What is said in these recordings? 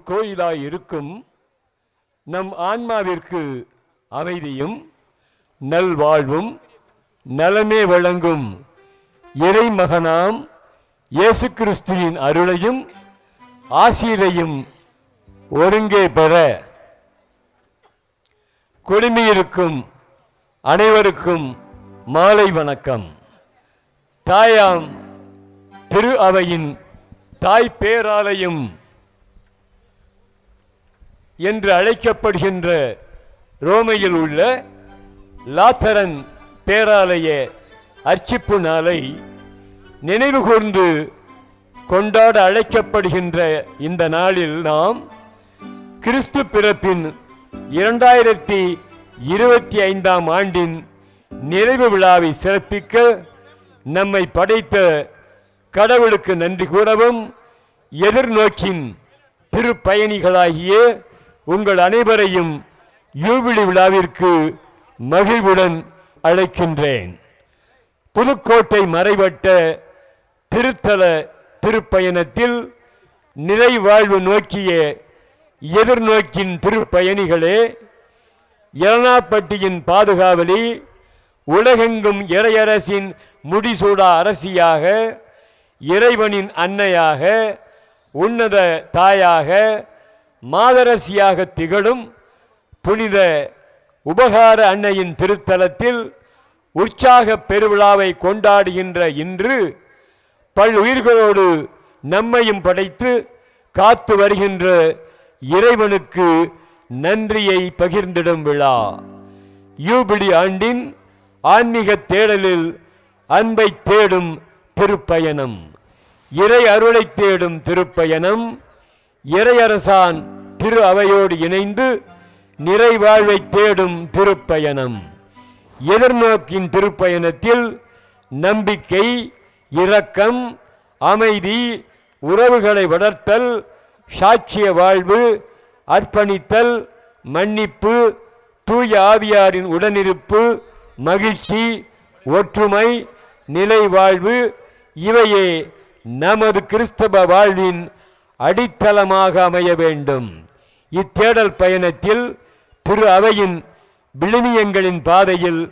கோயிலாய் இருக்கும் நம் ஆன்மாவிற்கு அமைதியும் நல்வாழ்வும் நலமே வழங்கும் இறைமகனாம் இயேசு கிறிஸ்துவின் அருளையும் ஆசீரையும் ஒருங்கே பெற குழுமியிருக்கும் அனைவருக்கும் மாலை வணக்கம். தாயாம் திரு அவையின் தாய் பேராலயம் என்று அழைக்கப்படுகின்ற ரோமையில் உள்ள லாத்தரன் பேராலய அர்ச்சிப்பு நாளை நினைவு கூர்ந்து கொண்டாட அழைக்கப்படுகின்ற இந்த நாளில் நாம் கிறிஸ்து பிறப்பின் 2025ஆம் ஆண்டின் நிறைவு விழாவை சிறப்பிக்க நம்மை படைத்த கடவுளுக்கு நன்றி கூறவும் எதிர்நோக்கின் திருப்பயணிகளாகிய உங்கள் அனைவரையும் யூபிலி விழாவிற்கு மகிழ்வுடன் அழைக்கின்றேன். புதுக்கோட்டை மறைவட்ட திருத்தல திருப்பயணத்தில் நிறைவாழ்வு நோக்கிய எதிர்நோக்கின் திருப்பயணிகளே, எலனாப்பட்டியின் பாதுகாவலி, உலகெங்கும் இறையரசின் முடிசூடா அரசியாக, இறைவனின் அன்னையாக, உன்னத தாயாக, மாதரசியாக திகழும் புனித உபகார அன்னையின் திருத்தலத்தில் உற்சாக பெருவிழாவை கொண்டாடுகின்ற இன்று பல்லுயிர்களோடு நம்மையும் படைத்து காத்து வருகின்ற இறைவனுக்கு நன்றியை பகிர்ந்திடும் விழா. யூபிலி ஆண்டின் ஆன்மீக தேடலில் அன்பை தேடும் திருப்பயணம், இறை அருளை தேடும் திருப்பயணம், இறையரசான் திரு அவையோடு இணைந்து நிறைவாழ்வை தேடும் திருப்பயணம். எதிர்நோக்கின் திருப்பயணத்தில் நம்பிக்கை, இரக்கம், அமைதி, உறவுகளை வளர்த்தல், சாட்சிய வாழ்வு, அர்ப்பணித்தல், மன்னிப்பு, தூய ஆவியாரின் உடனிருப்பு, மகிழ்ச்சி, ஒற்றுமை, நிலை வாழ்வு இவையே நமது கிறிஸ்தவ வாழ்வின் அடித்தளமாக அமைய வேண்டும். இத்தேடல் பயணத்தில் திரு அவையின் விழுமியங்களின் பாதையில்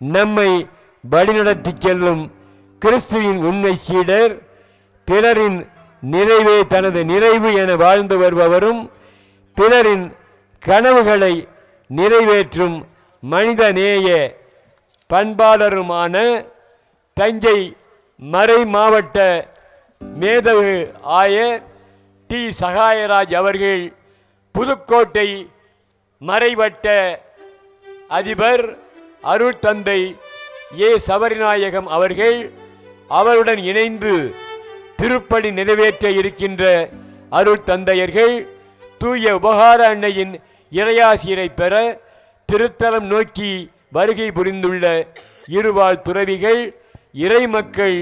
நம்மை வழிநடத்தி செல்லும் கிறிஸ்துவின் உண்மை சீடர், பிறரின் நிறைவே தனது நிறைவு என வாழ்ந்து வருபவரும், பிறரின் கனவுகளை நிறைவேற்றும் மனிதநேய பண்பாளருமான தஞ்சை மறை மாவட்ட மேதகு ஆயர் டி. சகாயராஜ் அவர்கள், புதுக்கோட்டை மறைவட்ட அதிபர் அருள் தந்தை ஏ. சபரிநாயகம் அவர்கள், அவருடன் இணைந்து திருப்பணி நிறைவேற்ற இருக்கின்ற அருள் தந்தையர்கள், தூய உபகார அன்னையின் இறையாசிரை பெற திருத்தலம் நோக்கி வருகை புரிந்துள்ள இருவாழ் துறவிகள், இறை மக்கள்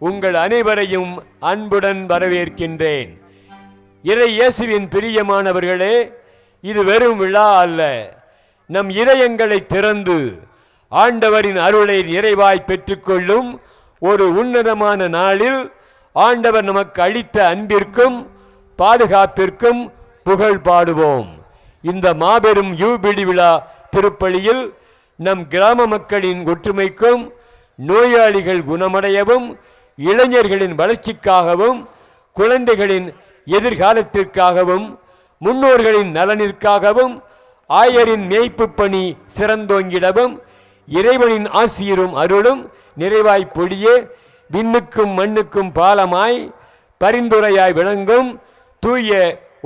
உங்கள் அனைவரையும் அன்புடன் வரவேற்கின்றேன். இறை இயேசுவின் பிரியமானவர்களே, இது வெறும் விழா அல்ல. நம் இதயங்களை திறந்து ஆண்டவரின் அருளை நிறைவாய் பெற்றுக்கொள்ளும் ஒரு உன்னதமான நாளில் ஆண்டவர் நமக்கு அளித்த அன்பிற்கும் பாதுகாப்பிற்கும் புகழ் பாடுவோம். இந்த மாபெரும் யூபிலி விழா திருப்பலியில் நம் கிராம மக்களின் ஒற்றுமைக்கும், நோயாளிகள் குணமடையவும், இளைஞர்களின் வளர்ச்சிக்காகவும், குழந்தைகளின் எதிர்காலத்திற்காகவும், முன்னோர்களின் நலனிற்காகவும், ஆயரின் மேய்ப்பு பணி சிறந்தோங்கிடவும், இறைவனின் ஆசிரும் அருளும் நிறைவாய் பொழிய, விண்ணுக்கும் மண்ணுக்கும் பாலமாய் பரிந்துரையாய் விளங்கும் தூய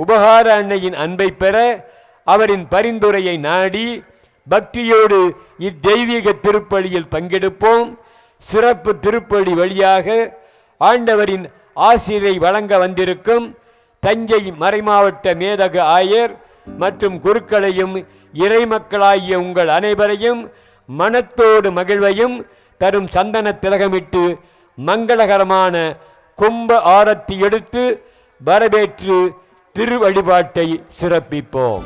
உபகார அன்னையின் அன்பை பெற அவரின் பரிந்துரையை நாடி பக்தியோடு இத்தெய்வீக திருப்பலியில் பங்கெடுப்போம். சிறப்பு திருப்பலி வழியாக ஆண்டவரின் ஆசிரை வழங்க வந்திருக்கும் தஞ்சை மறைமாவட்ட மேதகு ஆயர் மற்றும் குருக்களையும் இறைமக்களாகிய உங்கள் அனைவரையும் மனத்தோடு மகிழ்வையும் தரும் சந்தன திலகமிட்டு மங்களகரமான கும்ப ஆரத்தி எடுத்து வரவேற்று திரு வழிபாட்டை சிறப்பிப்போம்.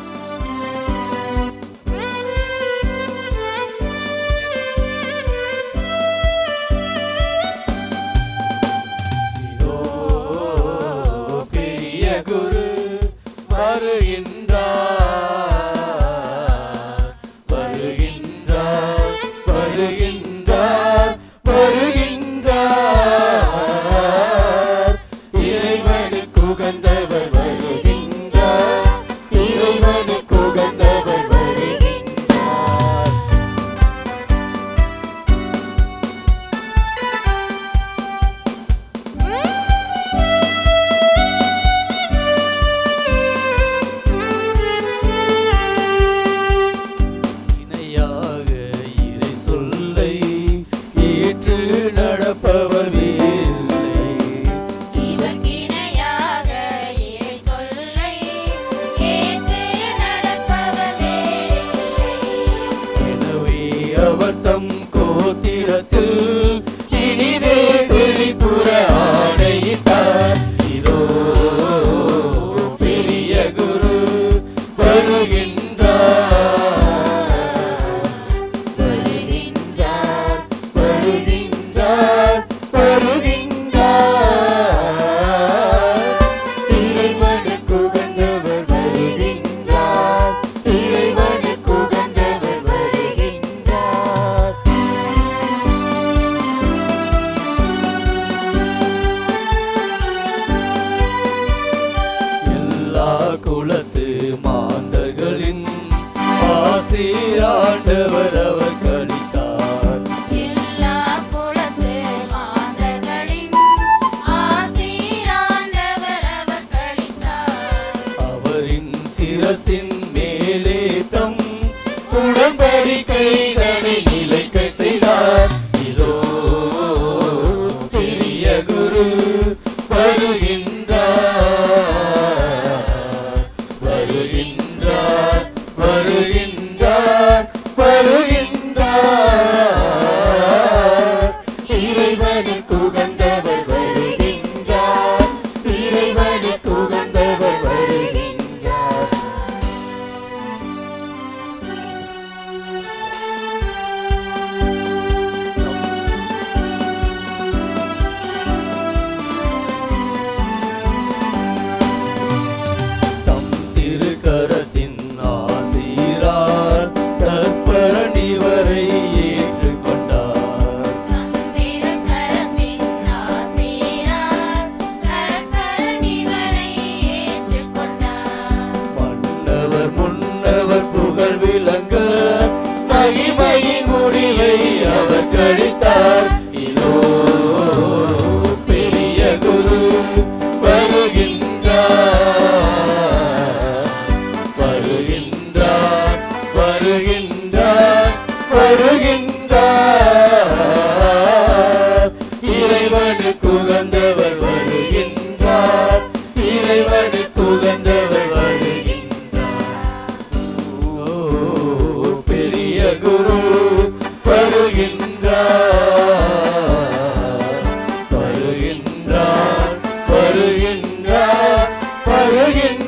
குரு வருகின்றார் வருகின்றார் வருகின்றார் வருகின்றார் இறைவனுக்கு உகந்தவர் வருகின்றார் இறைவனுக்கு உகந்தவர் வருகின்றார் இணையாக இறை சொல்லை ஏற்று நடப்பவர் இல்லை இவர்க்கு இணையாக இறை சொல்லை ஏற்று நடப்பவர் வேறில்லை. எனவே அவர் தம் கோத்திரத்தில் இனிதே செழிப்புற ஆணையிட்டார் இதோ பெரிய குரு வருகின்றார் வருகின்றார் வருகின்றார் வருகின்றார் இறைவனுக்கு உகந்தவர் வருகின்றார் இறைவனுக்கு உகந்தவர் வருகின்றார் எல்லா குலத்து மாந்தர்களின் ஆசீராண்டவர் அவர் கழித்தார் எல்லா குலத்து மாந்தர்களின் ஆசீராண்டவர் அவர் கழித்தார். அவரின் சிரசின் மேலே தம் உடன்படிக்கைகளை நிலைக்க செய்தார் இதோ பெரிய குரு வருகின்றார் வருகின்றார் வருகின்றார் வருகின்றார் இறைவனுக்கு உகந்தவர் வருகின்றார் இறைவனுக்கு உகந்தவர் வருகின்றார் தம் திருக்கரத்தின் ஆசீரார் தற்பரணி வரை ஏற்றுக்கொண்டார் தம் திருக்கரத்தின் ஆசீரார் கற்பரணி வரை ஏற்றுக்கொண்டார். மன்னவர் முன்னவர் புகழ் விளங்க மகிமையின் முடிவை அவர் கழித்தார் இதோ பெரிய குரு வருகின்றார் வருகின்றார் வருகின்றார் வருகின்றார் இறைவனுக்கு உகந்தவர் வருகின்றார் இறைவனுக்கு உகந்தவர் வருகின்றார் ஓ பெரிய குரு வருகின்றார் வருகின்றார் வருகின்றார் வருகின்றார்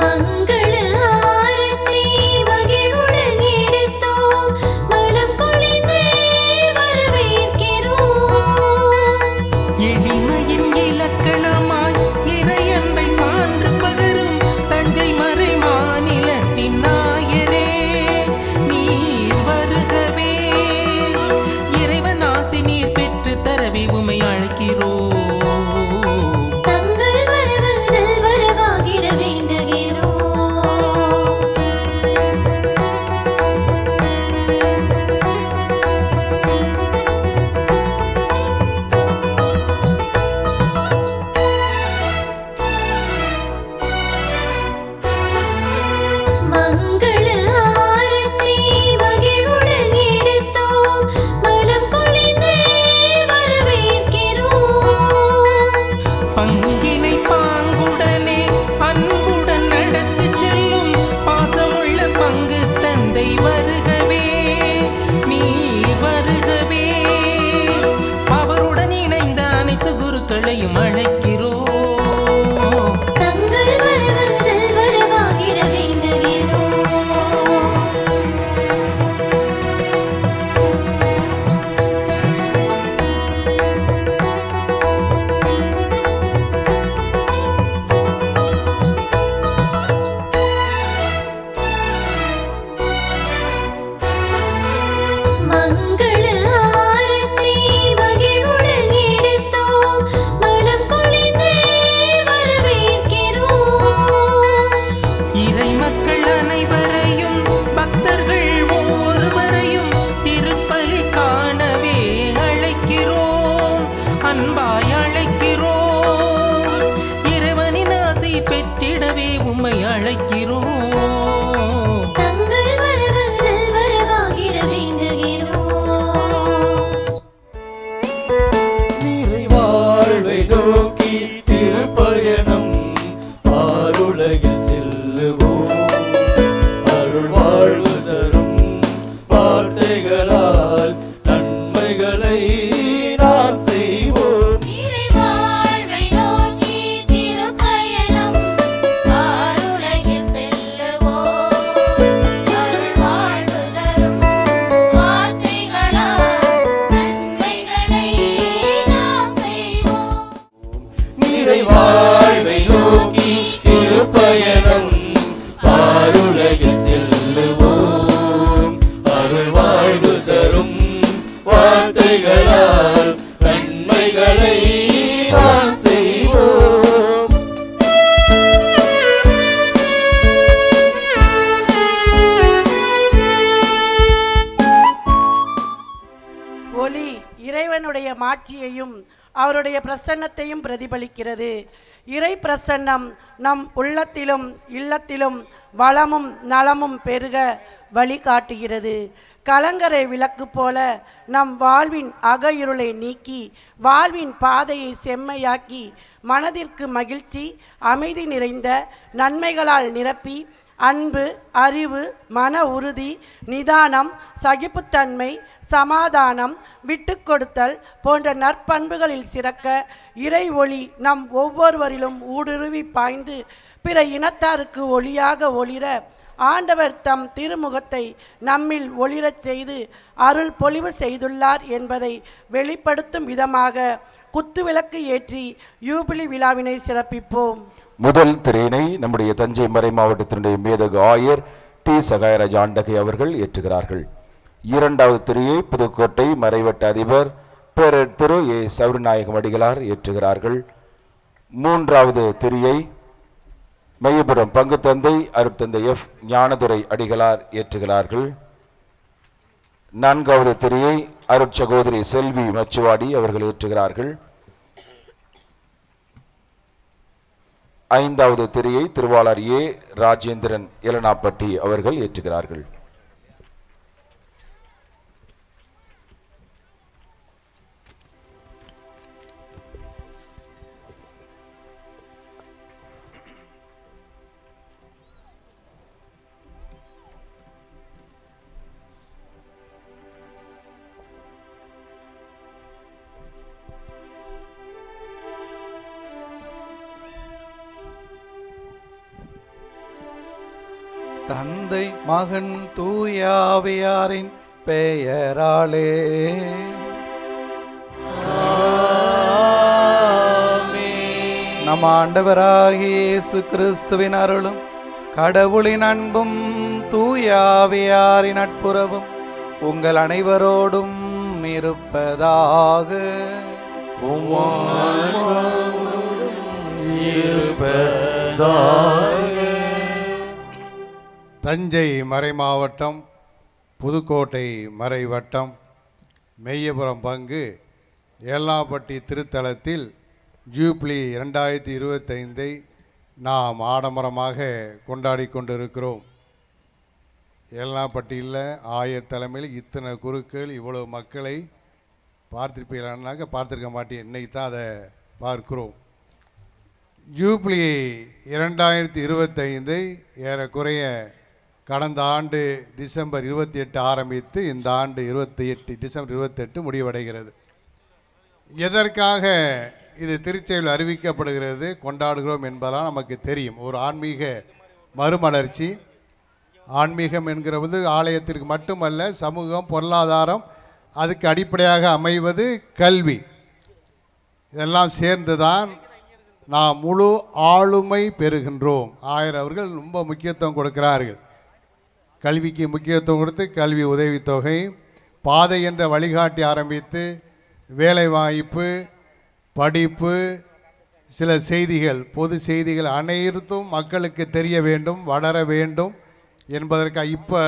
மங்கள ஆரத்தி மகிழ்வுடன் எடுத்தோம் மனம் கொளிந்தே வரவேற்கிறோம். எளிமையின் இலக்கணமாய் இறையன்பை சான்று பகரும் தஞ்சை மறை மாநிலத்தின் நாயரே நீர் வருகவே இறைவன் ஆசி நீர் பெற்று தரவே உமை அழைக்கிறோம். தங்கள் வரவு நல்வரவாகிட வேண்டுகிறோம். மங்கள ஆரத்தி மகிழ்வுடன் எடுத்தோம் மனம் கொளிந்தே வரவேற்கிறோம். பங்கினை பாங்குடனே அன்புடன் நடத்திச் செல்லும் பாசமுள்ள பங்கு தந்தை வருகவே நீர் வருகவே அவருடன் இணைந்த அனைத்து குருக்களையும் அழைக்கிறோம். தங்கள் வரவு நல்வரவாகிட வேண்டுகிறோம். நிறை வாழ்வை நோக்கி திருப்பயணம் பாருலகில் செல்லுவோம். அருள் வாழ்வு தரும் வார்த்தைகளால் நன்மைகளை நாம் செய்வோம். ஒளி இறைவனுடைய மாட்சியையும் அவருடைய பிரசன்னத்தையும் பிரதிபலிக்கிறது. இறை பிரசன்னம் நம் உள்ளத்திலும் இல்லத்திலும் வளமும் நலமும் பெருக வழிகாட்டுகிறது. கலங்கரை விளக்கு போல நம் வாழ்வின் அக இருளை நீக்கி வாழ்வின் பாதையை செம்மையாக்கி மனதிற்கு மகிழ்ச்சி அமைதி நிறைந்த நன்மைகளால் நிரப்பி அன்பு, அறிவு, மன உறுதி, நிதானம், சகிப்புத்தன்மை, சமாதானம், விட்டுக்கொடுத்தல் போன்ற நற்பண்புகளில் சிறக்க இறை ஒளி நம் ஒவ்வொருவரிலும் ஊடுருவி பாய்ந்து பிற இனத்தாருக்கு ஒளியாக ஒளிர ஆண்டவர் தம் திருமுகத்தை நம்மில் ஒளிரச் செய்து அருள் பொலிவு செய்துள்ளார் என்பதை வெளிப்படுத்தும் விதமாக குத்துவிளக்கு ஏற்றி யூபிலி விழாவினை சிறப்பிப்போம். முதல் திரையினை நம்முடைய தஞ்சை மறை மாவட்டத்தினுடைய மேதகு ஆயர் டி சகாயராஜ் ஆண்டகை அவர்கள் ஏற்றுகிறார்கள். இரண்டாவது திரையை புதுக்கோட்டை மறைவட்ட அதிபர் பேரர் திரு ஏ சௌரிநாயகம் அடிகளார் ஏற்றுகிறார்கள். மூன்றாவது திரையை மையபுரம் பங்கு தந்தை அருட்தந்தை எஃப் ஞானதுரை அடிகளார் ஏற்றுகிறார்கள். நான்காவது திரையை அருட்சகோதரி செல்வி மச்சுவாடி அவர்கள் ஏற்றுகிறார்கள். ஐந்தாவது திரையை திருவாளர் ஏ ராஜேந்திரன் எலனாப்பட்டி அவர்கள் ஏற்றுகிறார்கள். தந்தை மகன் தூயாவியாரின் பெயராலே நம் ஆண்டவராகிய இயேசு கிறிஸ்துவின் அருளும் கடவுளின் அன்பும் தூயாவியாரின் நட்புறவும் உங்கள் அனைவரோடும் இருப்பதாக. தஞ்சை மறை மாவட்டம், புதுக்கோட்டை மறை வட்டம், மெய்யபுரம் பங்கு ஏல்னாப்பட்டி திருத்தலத்தில் ஜூப்ளி 2025 நாம் ஆடம்பரமாக கொண்டாடி கொண்டிருக்கிறோம். ஏல்னாப்பட்டியில் ஆயர் தலைமையில் இத்தனை குருக்கள் இவ்வளோ மக்களை பார்த்திருப்பீங்கன்னாக்க பார்த்துருக்க மாட்டேன், இன்னைக்கு தான் அதை பார்க்கிறோம். ஜூப்ளி 2025 ஏறக்குறைய கடந்த ஆண்டு டிசம்பர் 28 ஆரம்பித்து இந்த ஆண்டு டிசம்பர் 28 முடிவடைகிறது. எதற்காக இது திருச்சபையில் அறிவிக்கப்படுகிறது, கொண்டாடுகிறோம் என்பதெல்லாம் நமக்கு தெரியும். ஒரு ஆன்மீக மறுமலர்ச்சி. ஆன்மீகம் என்கிறது ஆலயத்திற்கு மட்டுமல்ல, சமூகம், பொருளாதாரம், அதுக்கு அடிப்படையாக அமைவது கல்வி. இதெல்லாம் சேர்ந்துதான் நாம் முழு ஆளுமை பெறுகின்றோம். ஆயர் அவர்கள் ரொம்ப முக்கியத்துவம் கொடுக்கிறார்கள். கல்விக்கு முக்கியத்துவம் கொடுத்து கல்வி உதவித்தொகை, பாதை என்ற வழிகாட்டி ஆரம்பித்து வேலைவாய்ப்பு, படிப்பு, சில செய்திகள், பொது செய்திகள் அனைத்தும் மக்களுக்கு தெரிய வேண்டும், வளர வேண்டும் என்பதற்காக இப்போ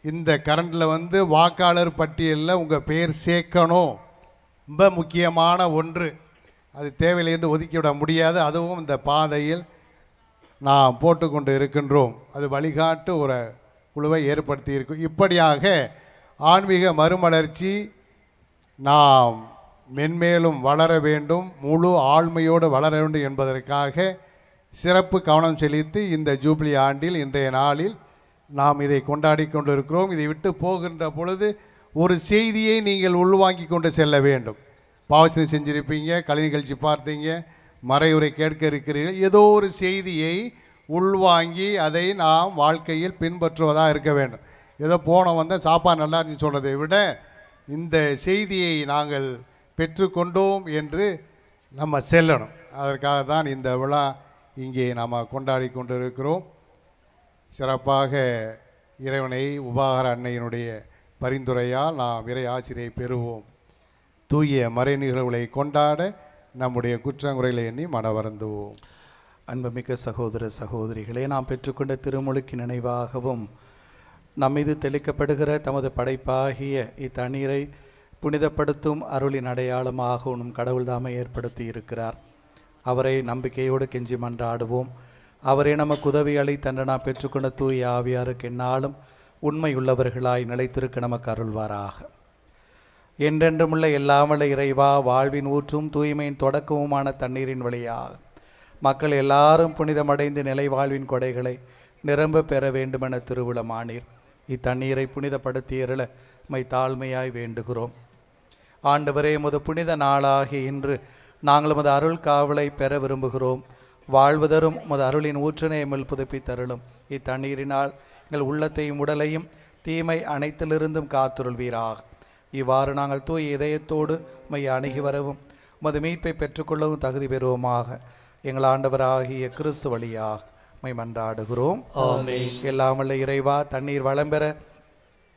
இந்த கரண்டில் வாக்காளர் பட்டியலில் உங்கள் பெயர் சேர்க்கணும், ரொம்ப முக்கியமான ஒன்று. அது தேவையில்லை என்று ஒதுக்கிவிட முடியாது. அதுவும் இந்த பாதையில் நாம் போட்டுக்கொண்டு இருக்கின்றோம். அது வழிகாட்டு ஒரு குழுவை ஏற்படுத்தி இருக்கும். இப்படியாக ஆன்மீக மறுமலர்ச்சி நாம் மென்மேலும் வளர வேண்டும், முழு ஆழ்மையோடு வளர வேண்டும் என்பதற்காக சிறப்பு கவனம் செலுத்தி இந்த ஜூப்ளி ஆண்டில் இன்றைய நாளில் நாம் இதை கொண்டாடி கொண்டிருக்கிறோம். இதை விட்டு போகின்ற பொழுது ஒரு செய்தியை நீங்கள் உள்வாங்கி கொண்டு செல்ல வேண்டும். பாவசனை செஞ்சிருப்பீங்க, கலை நிகழ்ச்சி பார்த்தீங்க, மறையுரை கேட்க இருக்கிறீர்கள். ஏதோ ஒரு செய்தியை உள்வாங்கி அதை நாம் வாழ்க்கையில் பின்பற்றுவதாக இருக்க வேண்டும். ஏதோ போன சாப்பாடு நல்லா இருந்துச்சு சொல்கிறதை விட இந்த செய்தியை நாங்கள் பெற்றுக்கொண்டோம் என்று நம்ம செல்லணும். அதற்காக தான் இந்த விழா இங்கே நாம் கொண்டாடி கொண்டிருக்கிறோம். சிறப்பாக இறைவனை உபாகர அன்னையினுடைய பரிந்துரையால் நாம் இறை ஆசிரியை பெறுவோம். தூய மறை நிகழ்வுகளை கொண்டாட நம்முடைய குற்றங்குறைகளை எண்ணி மனவருந்துவோம். அன்புமிக்க சகோதர சகோதரிகளே, நாம் பெற்றுக்கொண்ட திருமுழுக்கு நினைவாகவும் நம்மீது தெளிக்கப்படுகிற தமது படைப்பாகிய இத்தண்ணீரை புனிதப்படுத்தும் அருளின் அடையாளமாக நம் கடவுள் தாமே ஏற்படுத்தி இருக்கிறார். அவரை நம்பிக்கையோடு கெஞ்சி மன்றாடுவோம். அவரே நமக்கு உதவி அளித்தன்று நாம் பெற்றுக்கொண்ட தூய ஆவியாருக்கு எந்நாளும் உண்மையுள்ளவர்களாய் நிலைத்திருக்க நமக்கு அருள்வாராக. என்றென்றுமுள்ள எல்லாமல்ல இறைவா, வாழ்வின் ஊற்றும் தூய்மையின் தொடக்கமுமான தண்ணீரின் வழியாக மக்கள் எல்லாரும் புனிதமடைந்து நிலை வாழ்வின் கொடைகளை நிரம்ப பெற வேண்டுமென திருவிழமானீர். இத்தண்ணீரை புனிதப்படுத்தியருள மை தாழ்மையாய் வேண்டுகிறோம். ஆண்டவரே, உமது புனித நாளாகிய இன்று நாங்கள் உமது அருள் காவலை பெற விரும்புகிறோம். வாழ்வதரும் உமது அருளின் ஊற்றினை எம்மில் புதுப்பித்தருளும். இத்தண்ணீரினால் எங்கள் உள்ளத்தையும் உடலையும் தீமை அனைத்திலிருந்தும் காத்துருள்வீராக. இவ்வாறு நாங்கள் தூய இதயத்தோடு உம்மை அணுகி வரவும் உமது மீட்பை பெற்றுக்கொள்ளவும் தகுதி பெறுவோமாக. எங்கள் ஆண்டவராகிய கிறிஸ்து வழியாக உம்மை மன்றாடுகிறோம். எல்லாமல்ல இறைவா, தண்ணீர் வளம் பெற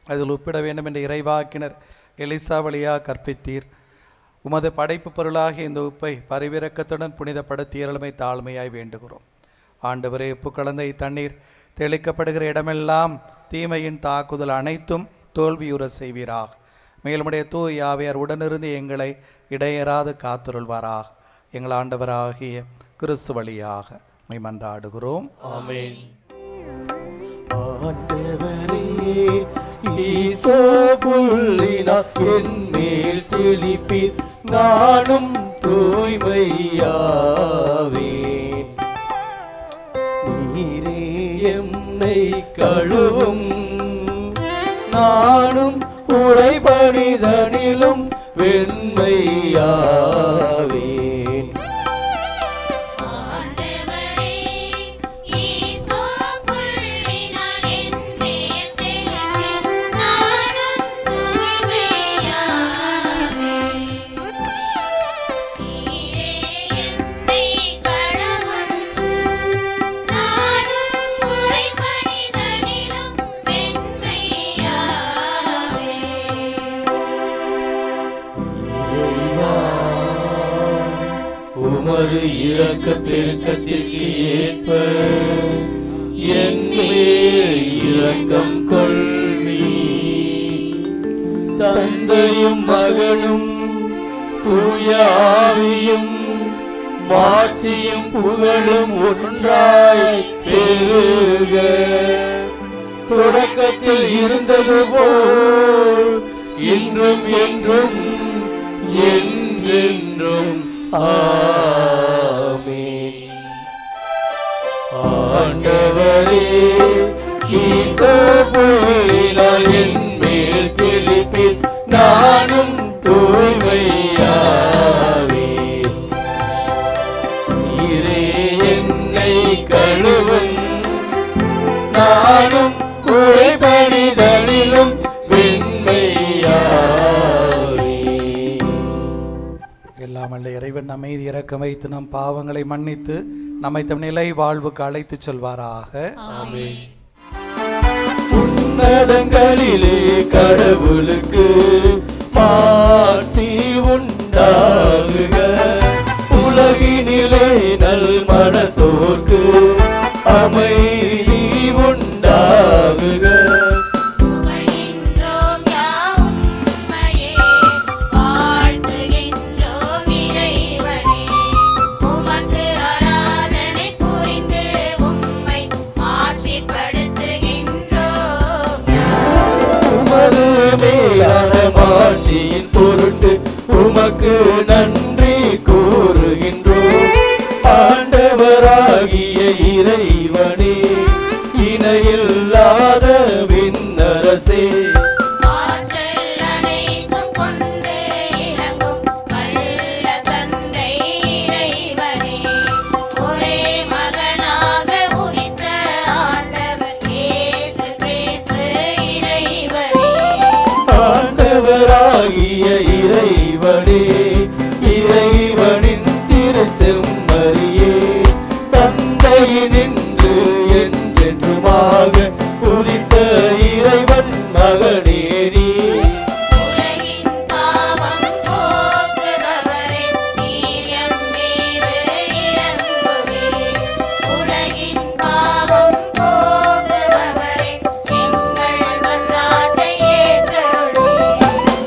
அதில் ஒப்பிட வேண்டும் என்ற இறைவாக்கினர் எலிசா வழியாக கற்பித்தீர். உமது படைப்பு பொருளாகிய இந்த உப்பை பரிவிரக்கத்துடன் புனிதப்படுத்தியருளமை தாழ்மையாய் வேண்டுகிறோம். ஆண்டவரே, உப்பு கலந்த இத்தண்ணீர் தெளிக்கப்படுகிற இடமெல்லாம் தீமையின் தாக்குதல் அனைத்தும் தோல்வியுற செய்வீராக. மேலுமுடைய தூய ஆவியார் உடனிருந்து எங்களை இடையறாது காத்துருள்வாராக. எங்கள் ஆண்டவராகிய கிறிஸ்து வழியாக மை மன்றாடுகிறோம். ஆமென். ஆண்டவரே, ஈசோ புள்ளினார் என் மேல் தெளிப்பீர், நானும் தூய்மையாவேன். நீரே என்னை கழுவும், நானும் உடைபணிதனிலும் வெண்மையாவேன். ஆண்டவரே, ஈசோ புள்ளினார் என் மேல் தெளிப்பீர், நானும் தூய்மையாவேன். நீரே என்னை கழுவும், நானும் உடைபணிதனிலும் உமது இரக்க பெருக்கத்திற்கு ஏற்ப என் மேல் இரக்கம் கொள்வீர். தந்தையும் மகனும் தூய ஆவியும் மாட்சியும் புகழும் ஒன்றாய் பெருக. தொடக்கத்தில் இருந்தது போல் இன்றும் என்றும் என்றென்றும் ஆமென். ஆண்டவரே, ஈசோ புள்ளினார் என் மேல் தெளிப்பீர், நானும் தூய்மையாவேன். நீரே என்னை கழுவும், நானும் உடைபணிதனிலும் வெண்மையாவேன். எல்லாமல்ல இறைவன் அமைதி இறக்க வைத்து நம் பாவங்களை மன்னித்து நம்மை தம் நிலை வாழ்வுக்கு அழைத்து செல்வாராக. ஆமென். உன்னதங்களிலே கடவுளுக்கு மாட்சி உண்டாகுக. உலகினிலே நல் மனத்தோர்க்கு அமைதி உண்டாகுக. புகழ்கின்றோம் யாவும் உம்மையே, வாழ்த்துகின்றோம் இறைவனே. உமக்கு ஆராதனை புரிந்து உம்மை மாட்சிப்படுத்துகின்றோம். உமது மேலான மாட்சியின் பொருட்டு உமக்கு நன்றி கூறுகின்றோம். ஆண்டவராகிய இறைவனே, இணையில்லாத விண்ணரசே, ஆற்றல் அனைத்தும் கொண்டு இறங்கும் வல்ல தந்தை இறைவனே, ஒரே மகனாக உதித்த ஆண்டவர் இயேசு கிறிஸ்து இறைவனே, ஆண்டவராகிய செம்மறியே தந்தையினின்று என்றென்றுமாக உதித்த இறைவன் மகனே நீ உலகின் பாவம் போக்குபவரே நீர் எம் மீது இறங்குவீர் உலகின் பாவம் போக்குபவரே எங்கள் மன்றாட்டை ஏற்றருள்வீர்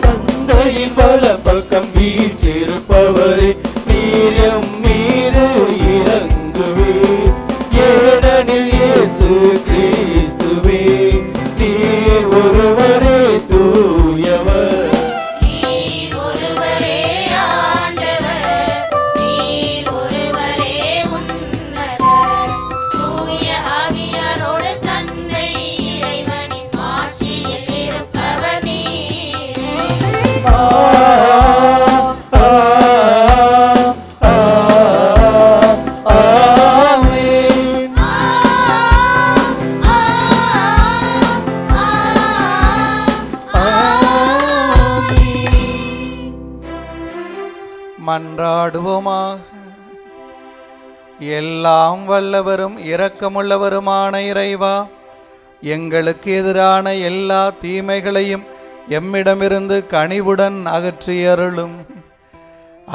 தந்தையின் வலப்பக்கம் வீற்றிருப்பவரே நீர் எம் மீது இறங்குவீர் ஏனெனில் இயேசு கிறிஸ்துவே நீர் ஒருவரே தூயவர் நீர் ஒருவரே ஆண்டவர் நீர் ஒருவரே உன்னதர் தூய ஆவியாரோடு தந்தை இறைவனின் ஆட்சியில் இருப்பவர் நீரே ஆமென். மன்றாடுவோமாக. எல்லாம் வல்லவரும் இரக்கமுள்ளவருமான இறைவா, எங்களுக்கு எதிரான எல்லா தீமைகளையும் எம்மிடமிருந்து கனிவுடன் அகற்றியருளும்.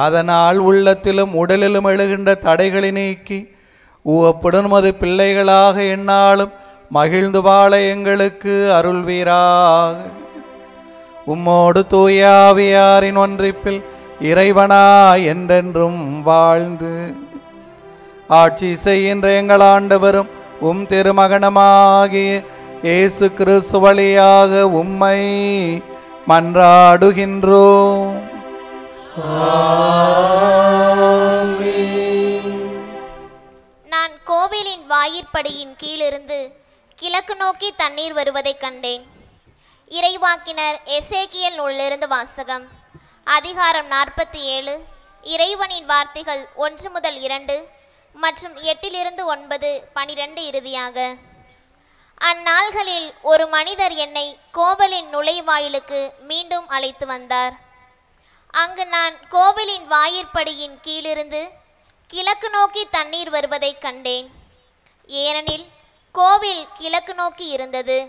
அதனால் உள்ளத்திலும் உடலிலும் எழுகின்ற தடைகளை நீக்கி உவப்புடன் மது பிள்ளைகளாக எந்நாளும் மகிழ்ந்து வாழ எங்களுக்கு அருள்வீராக. உம்மோடு தூய ஆவியாரின் ஒன்றிப்பில் இறைவனா என்றென்றும் வாழ்ந்து ஆட்சி செய்கின்ற எங்கள் ஆண்டவரும் உம் திருமகனமாகிய இயேசு கிறிஸ்து வழியாக உம்மை மன்றாடுகின்றோம். நான் கோவிலின் வாயிற்படியின் கீழிருந்து கிழக்கு நோக்கி தண்ணீர் வருவதைக் கண்டேன். இறைவாக்கினர் எசேக்கியேல் நூலிலிருந்து வாசகம். அதிகாரம் 47. இறைவனின் வார்த்தைகள் 1 முதல் 2 மற்றும் 8 9 12 இறுதியாக. அந்நாள்களில் ஒரு மனிதர் என்னை கோவிலின் நுழைவாயிலுக்கு மீண்டும் அழைத்து வந்தார். அங்கு நான் கோவிலின் வாயிற்படியின் கீழிருந்து கிழக்கு நோக்கி தண்ணீர் வருவதைக் கண்டேன். ஏனெனில் கோவில் கிழக்கு நோக்கி இருந்தது.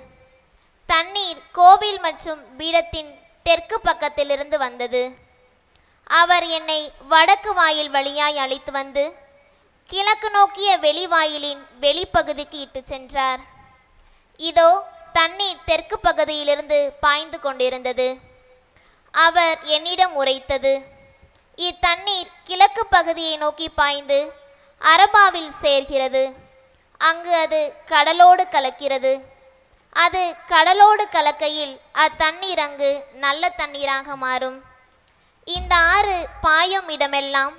தண்ணீர் கோவில் மற்றும் பீடத்தின் தெற்கு பக்கத்திலிருந்து வந்தது. அவர் என்னை வடக்கு வாயில் வழியாய் அழைத்து வந்து கிழக்கு நோக்கிய வெளிவாயிலின் வெளிப்பகுதிக்கு இட்டு சென்றார். இதோ தண்ணீர் தெற்கு பகுதியிலிருந்து பாய்ந்து கொண்டிருந்தது. அவர் என்னிடம் உரைத்தது, இத்தண்ணீர் கிழக்கு பகுதியை நோக்கி பாய்ந்து அரபாவில் சேர்கிறது. அங்கு அது கடலோடு கலக்கிறது. அது கடலோடு கலக்கையில் அத்தண்ணீர் அங்கு நல்ல தண்ணீராக மாறும். இந்த ஆறு பாயும் இடமெல்லாம்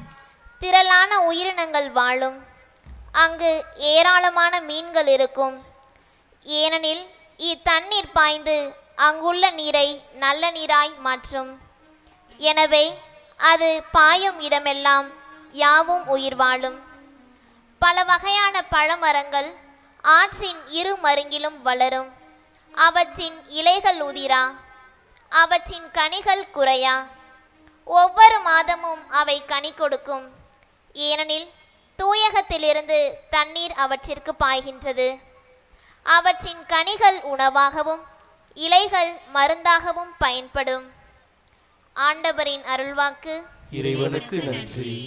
திரளான உயிரினங்கள் வாழும். அங்கு ஏராளமான மீன்கள் இருக்கும். ஏனெனில் இத்தண்ணீர் பாய்ந்து அங்குள்ள நீரை நல்ல நீராய் மாற்றும். எனவே அது பாயும் இடமெல்லாம் யாவும் உயிர் வாழும். பல வகையான பழமரங்கள் ஆற்றின் இரு மருங்கிலும் வளரும். அவற்றின் இலைகள் உதிரா, அவற்றின் கனிகள் குறையா. ஒவ்வொரு மாதமும் அவை கனி கொடுக்கும். ஏனெனில் தூயகத்திலிருந்து தண்ணீர் அவற்றிற்கு பாய்கின்றது. அவற்றின் கனிகள் உணவாகவும் இலைகள் மருந்தாகவும் பயன்படும். ஆண்டவரின் அருள்வாக்கு. இறைவனுக்கு நன்றி.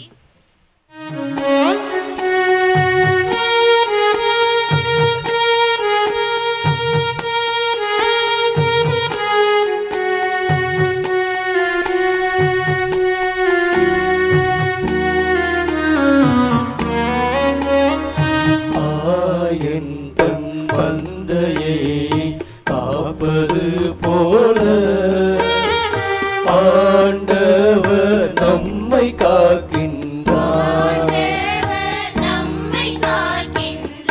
ஆயன் தன் மந்தையை காப்பது போல ஆண்டவர் நம்மை காக்கின்றார்.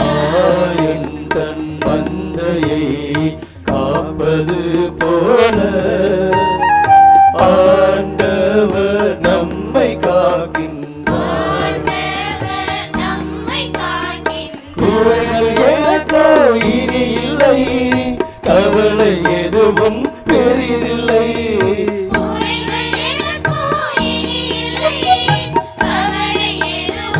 ஆயன் தன் மந்தையை காப்பது போல ஆண்டவர் நம்மை காக்கின்றார். குறைகள் எனக்கோ இனி இல்லை, கவலை எதுவும் பெரிதில்லை. குறைகள் எனக்கோ இனி இல்லை, கவலை எதுவும்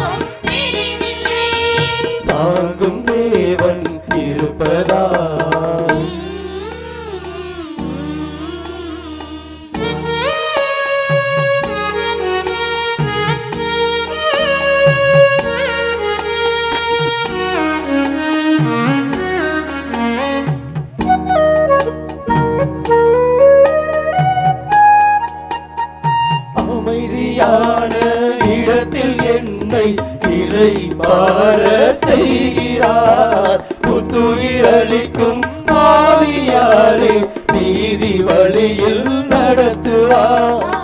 இலை பார செய்கிறார். புத்துயிரளிக்கும் ஆவியாலே நீதி வழியில் நடத்துவார்.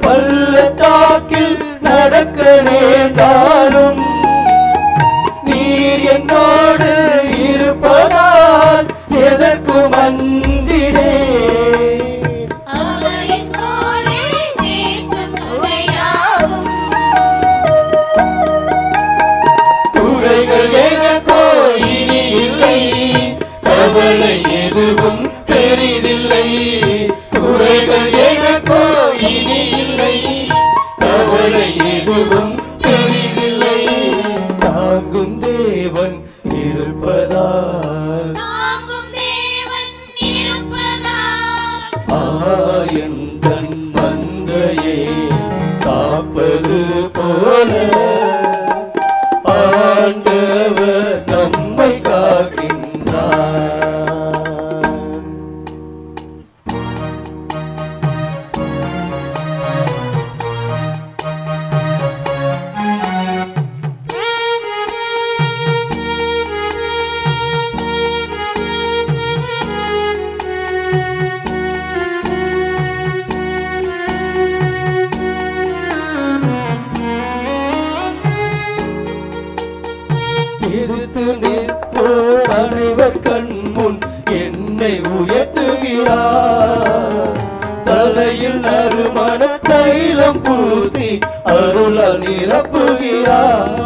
பள்ளத்தாக்கில் நடக்க நேர்ந்தாலும் நீர் என்னோடு இருப்பதால் எதற்கும் அஞ்சினே. குறைகள் எனக்கோ இனி இல்லை, கவலை எதுவும் பெரிதில்லை. குறைகள் எனக்கோ இனி இல்லை, கவலை எதுவும் பெரிதில்லை. தாங்கும் தேவன் இருப்பதால் ஆயந்தன் மந்தையை காப்பது போல ஆண்டவர் நம்மை காக்கின்றார். எதிர்த்து நிற்போர் அனைவர் கண்முன் என்னை உயர்த்துகிறார். தலையில் நறுமண தைலம் பூசி அருளால் நிரப்புகிறார்.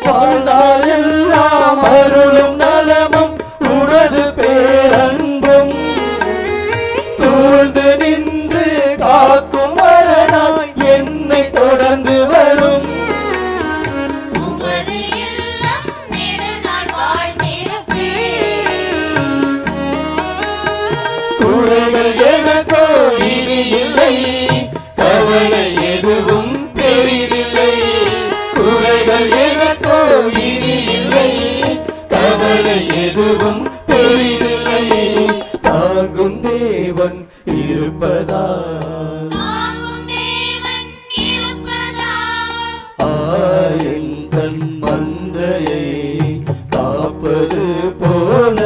வாழ்நாள் எல்லாம் அருளும் நலமும் உனது பேரன்பும் சூழ்ந்து நின்று காக்கும் மரணாய் என்னை தொடர்ந்து வரும். குறைகள் எனக்கோ இனி இல்லை, கவலை எதுவும் பெரிதில்லை. குறைகள் எனக்கோ இனி இல்லை, கவலை எதுவும் பெரிதில்லை. தாங்கும் தேவன் இருப்பதால் ஆயன் தன் மந்தையை காப்பது போல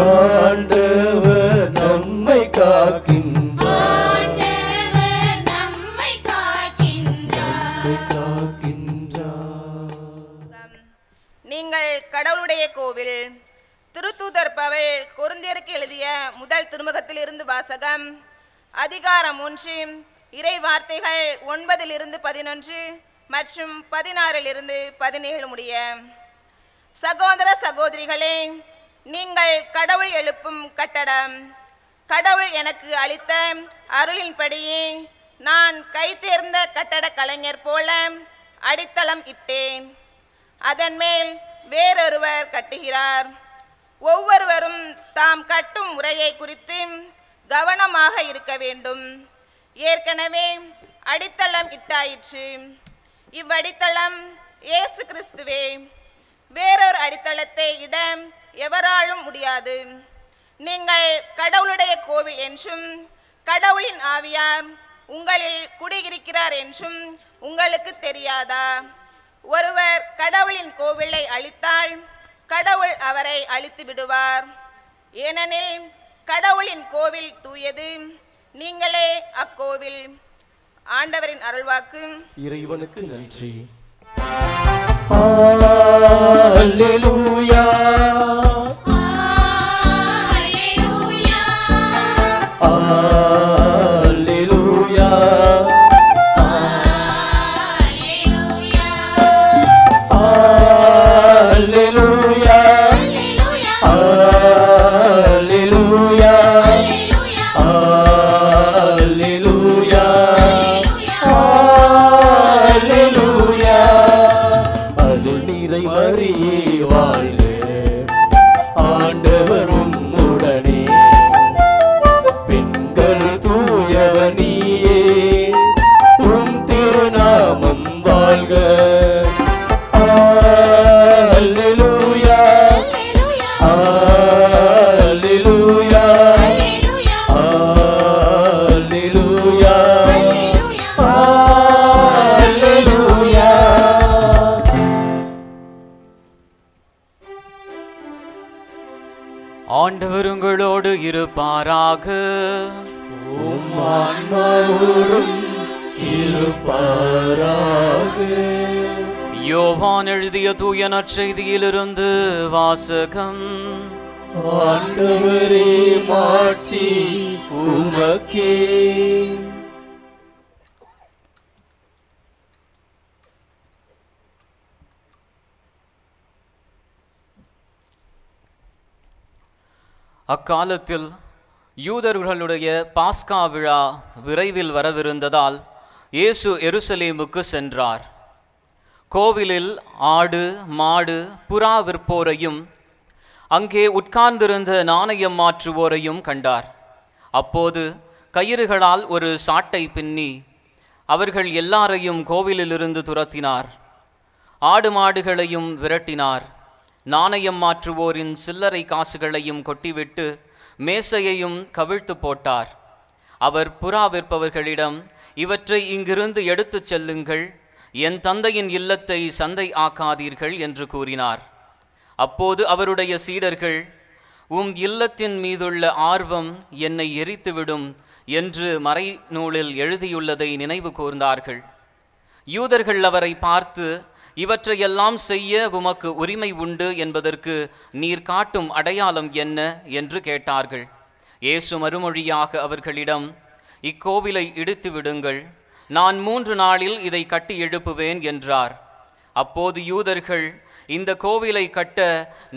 ஆண்டவர் நம்மை காக்கின்றார். நீங்கள் கடவுளுடைய கோவில். திருத்தூதர் பவுல் கொரிந்தியருக்கு எழுதிய முதல் திருமுகத்திலிருந்து வாசகம். அதிகாரம் 1, இறை வார்த்தைகள் 9-11 மற்றும் 16-17 முடிய. சகோதர சகோதரிகளே, நீங்கள் கடவுள் எழுப்பும் கட்டடம். கடவுள் எனக்கு அளித்த அருளின்படியே நான் கைதேர்ந்த கட்டட கலைஞர் போல அடித்தளம் இட்டேன். அதன் மேல் வேறொருவர் கட்டுகிறார். ஒவ்வொருவரும் தாம் கட்டும் முறையை குறித்து கவனமாக இருக்க வேண்டும். ஏற்கனவே அடித்தளம் இட்டாயிற்று. இவ்வடித்தளம் இயேசு கிறிஸ்துவே. வேறொரு அடித்தளத்தை இட எவராலும் முடியாது. நீங்கள் கடவுளுடைய கோவில் என்றும் கடவுளின் ஆவியார் உங்களில் குடியிருக்கிறார் என்றும் உங்களுக்கு தெரியாதா? ஒருவர் கடவுளின் கோவிலை அழித்தால் கடவுள் அவரை அழித்து விடுவார். ஏனெனில் கடவுளின் கோவில் தூயது, நீங்களே அக்கோவில். ஆண்டவரின் அருள்வாக்கு. இறைவனுக்கு நன்றி. அல்லேலூயா அல்லேலூயா அல்லேலூயா வாழ்க. அல்லேலூயா அல்லேலூயா அல்லேலூயா அல்லேலூயா. ஆண்டவர் உங்களோடு இருப்பாராக. உம் ஆன்மாவோடும் இருப்பாராக. யோவான் எழுதிய தூய நற்செய்தியிலிருந்து வாசகம். ஆண்டவரே மாட்சி உமக்கே. அக்காலத்தில் யூதர்களுடைய பாஸ்கா விழா விரைவில் வரவிருந்ததால் இயேசு எருசலேமுக்கு சென்றார். கோவிலில் ஆடு மாடு புறா விற்போரையும் அங்கே உட்கார்ந்திருந்த நாணயம் மாற்றுவோரையும் கண்டார். அப்போது கயிறுகளால் ஒரு சாட்டை பின்னி அவர்கள் எல்லாரையும் கோவிலிலிருந்து துரத்தினார். ஆடு மாடுகளையும் விரட்டினார். நாணயம் மாற்றுவோரின் சில்லறை காசுகளையும் கொட்டிவிட்டு மேசையையும் கவிழ்த்து போட்டார். அவர் புறா விற்பவர்களிடம், இவற்றை இங்கிருந்து எடுத்துச் செல்லுங்கள், என் தந்தையின் இல்லத்தை சந்தை ஆக்காதீர்கள் என்று கூறினார். அப்போது அவருடைய சீடர்கள், உம் இல்லத்தின் மீதுள்ள ஆர்வம் என்னை எரித்துவிடும் என்று மறைநூலில் எழுதியுள்ளதை நினைவு கூர்ந்தார்கள். யூதர்கள் அவரை பார்த்து, இவற்றையெல்லாம் செய்ய உமக்கு உரிமை உண்டு என்பதற்கு நீர் காட்டும் அடையாளம் என்ன என்று கேட்டார்கள். இயேசு மறுமொழியாக அவர்களிடம், இக்கோவிலை இடித்து விடுங்கள், நான் 3 நாளில் இதை கட்டி எழுப்புவேன் என்றார். அப்போது யூதர்கள், இந்த கோவிலை கட்ட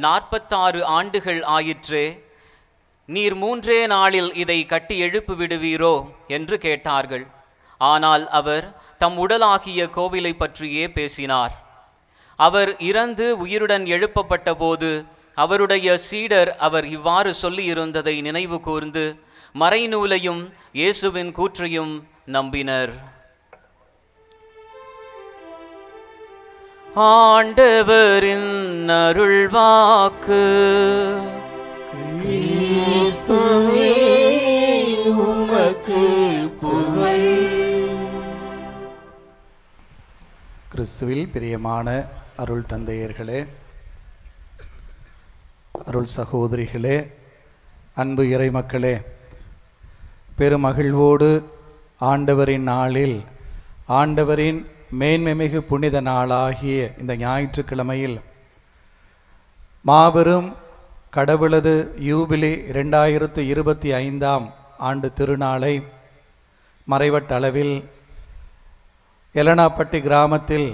46 ஆண்டுகள் ஆயிற்றே, நீர் 3 நாளில் இதை கட்டி எழுப்பு விடுவீரோ என்று கேட்டார்கள். ஆனால் அவர் தம் உடலாகிய கோவிலை பற்றியே பேசினார். அவர் இறந்து உயிருடன் எழுப்பப்பட்ட போது அவருடைய சீடர் அவர் இவ்வாறு சொல்லியிருந்ததை நினைவு கூர்ந்து மறைநூலையும் இயேசுவின் கூற்றையும் நம்பினர். ஆண்டவரின் அருள்வாக்கு. கிறிஸ்துவே உமக்கு புகழ். கிறிஸ்துவில் பிரியமான அருள் தந்தையர்களே, அருள் சகோதரிகளே, அன்பு இறைமக்களே, பெருமகிழ்வோடு ஆண்டவரின் நாளில், ஆண்டவரின் மேன்மைமிகு புனித நாளாகிய இந்த ஞாயிற்றுக்கிழமையில் மாபெரும் கடவுளது யூபிலி 2025ஆம் ஆண்டு திருநாளை மறைவட்ட அளவில் எலனாப்பட்டி கிராமத்தில்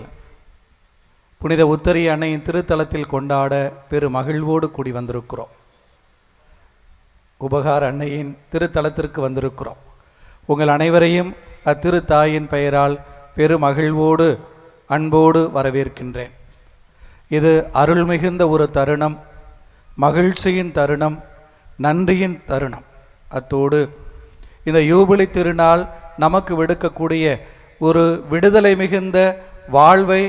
புனித உத்தரி அன்னையின் திருத்தலத்தில் கொண்டாட பெரு மகிழ்வோடு கூடி வந்திருக்கிறோம். உபகார அன்னையின் திருத்தலத்திற்கு வந்திருக்கிறோம். உங்கள் அனைவரையும் அத்திருத்தாயின் பெயரால் பெரு மகிழ்வோடு அன்போடு வரவேற்கின்றேன். இது அருள் மிகுந்த ஒரு தருணம், மகிழ்ச்சியின் தருணம், நன்றியின் தருணம். அத்தோடு இந்த யூபிலி திருநாள் நமக்கு விடுக்கக்கூடிய ஒரு விடுதலை மிகுந்த வாழ்வை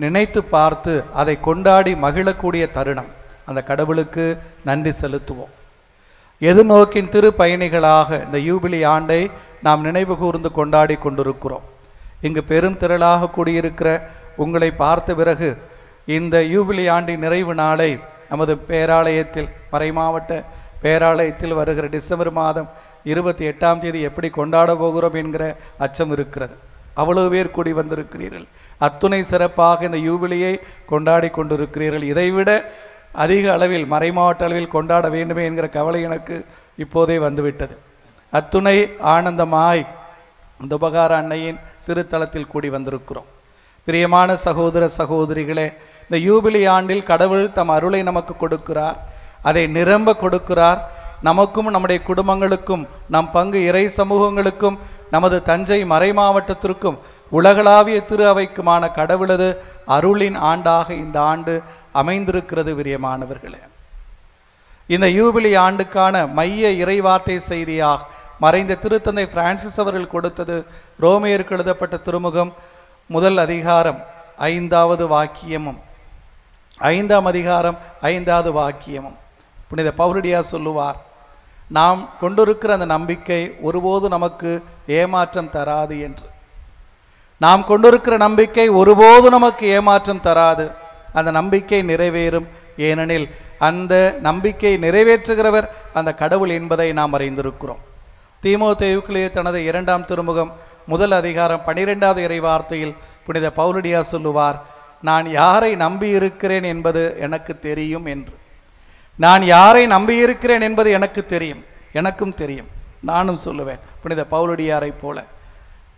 நினைத்து பார்த்து அதை கொண்டாடி மகிழக்கூடிய தருணம். அந்த கடவுளுக்கு நன்றி செலுத்துவோம். எதிர்நோக்கின் திரு பயணிகளாக இந்த யூபிலி ஆண்டை நாம் நினைவு கூர்ந்து கொண்டாடி கொண்டிருக்கிறோம். இங்கு பெரும் திரளாக கூடியிருக்கிற உங்களை பார்த்த பிறகு இந்த யூபிலி ஆண்டின் நிறைவு நாளை நமது பேராலயத்தில், மறைமாவட்ட பேராலயத்தில் வருகிற டிசம்பர் மாதம் 28ஆம் தேதி எப்படி கொண்டாட போகிறோம் என்கிற அச்சம் இருக்கிறது. அவ்வளவு பேர் கூடி வந்திருக்கிறீர்கள். அத்துணை சிறப்பாக இந்த யூபிலியை கொண்டாடி கொண்டிருக்கிறீர்கள். இதைவிட அதிக அளவில் மறைமாவட்ட அளவில் கொண்டாட வேண்டுமே என்கிற கவலை எனக்கு இப்போதே வந்துவிட்டது. அத்துணை ஆனந்தமாய் இந்த உபகார அன்னையின் திருத்தலத்தில் கூடி வந்திருக்கிறோம். பிரியமான சகோதர சகோதரிகளே, இந்த யூபிலி ஆண்டில் கடவுள் தம் அருளை நமக்கு கொடுக்கிறார். அதை நிரம்ப கொடுக்கிறார். நமக்கும் நம்முடைய குடும்பங்களுக்கும் நம் பங்கு இறை சமூகங்களுக்கும் நமது தஞ்சை மறை மாவட்டத்திற்கும் உலகளாவிய திரு அவைக்குமான கடவுளது அருளின் ஆண்டாக இந்த ஆண்டு அமைந்திருக்கிறது. பிரியமானவர்களே, இந்த யூபிலி ஆண்டுக்கான மைய இறைவார்த்தை செய்தியாக மறைந்த திருத்தந்தை பிரான்சிஸ் அவர்கள் கொடுத்தது ரோமையருக்கு எழுதப்பட்ட திருமுகம் 1 அதிகாரம் 5வது வாக்கியமும் 5ஆம் அதிகாரம் 5வது வாக்கியமும் புனித பவுலடியார் சொல்லுவார், நாம் கொண்டிருக்கிற அந்த நம்பிக்கை ஒருபோது நமக்கு ஏமாற்றம் தராது என்று. நாம் கொண்டிருக்கிற நம்பிக்கை ஒருபோது நமக்கு ஏமாற்றம் தராது. அந்த நம்பிக்கை நிறைவேறும். ஏனெனில் அந்த நம்பிக்கை நிறைவேற்றுகிறவர் அந்த கடவுள் என்பதை நாம் அறிந்திருக்கிறோம். தீமோத்தேயுக்குள்ளே தனது 2ஆம் திருமுகம் 1 அதிகாரம் 12வது இறைவார்த்தையில் புனித பவுலடியார் சொல்லுவார், நான் யாரை நம்பியிருக்கிறேன் என்பது எனக்கு தெரியும் என்று. நான் யாரை நம்பியிருக்கிறேன் என்பது எனக்கு தெரியும், எனக்கும் தெரியும். நானும் சொல்லுவேன் புனித பவுலடியாரை போல,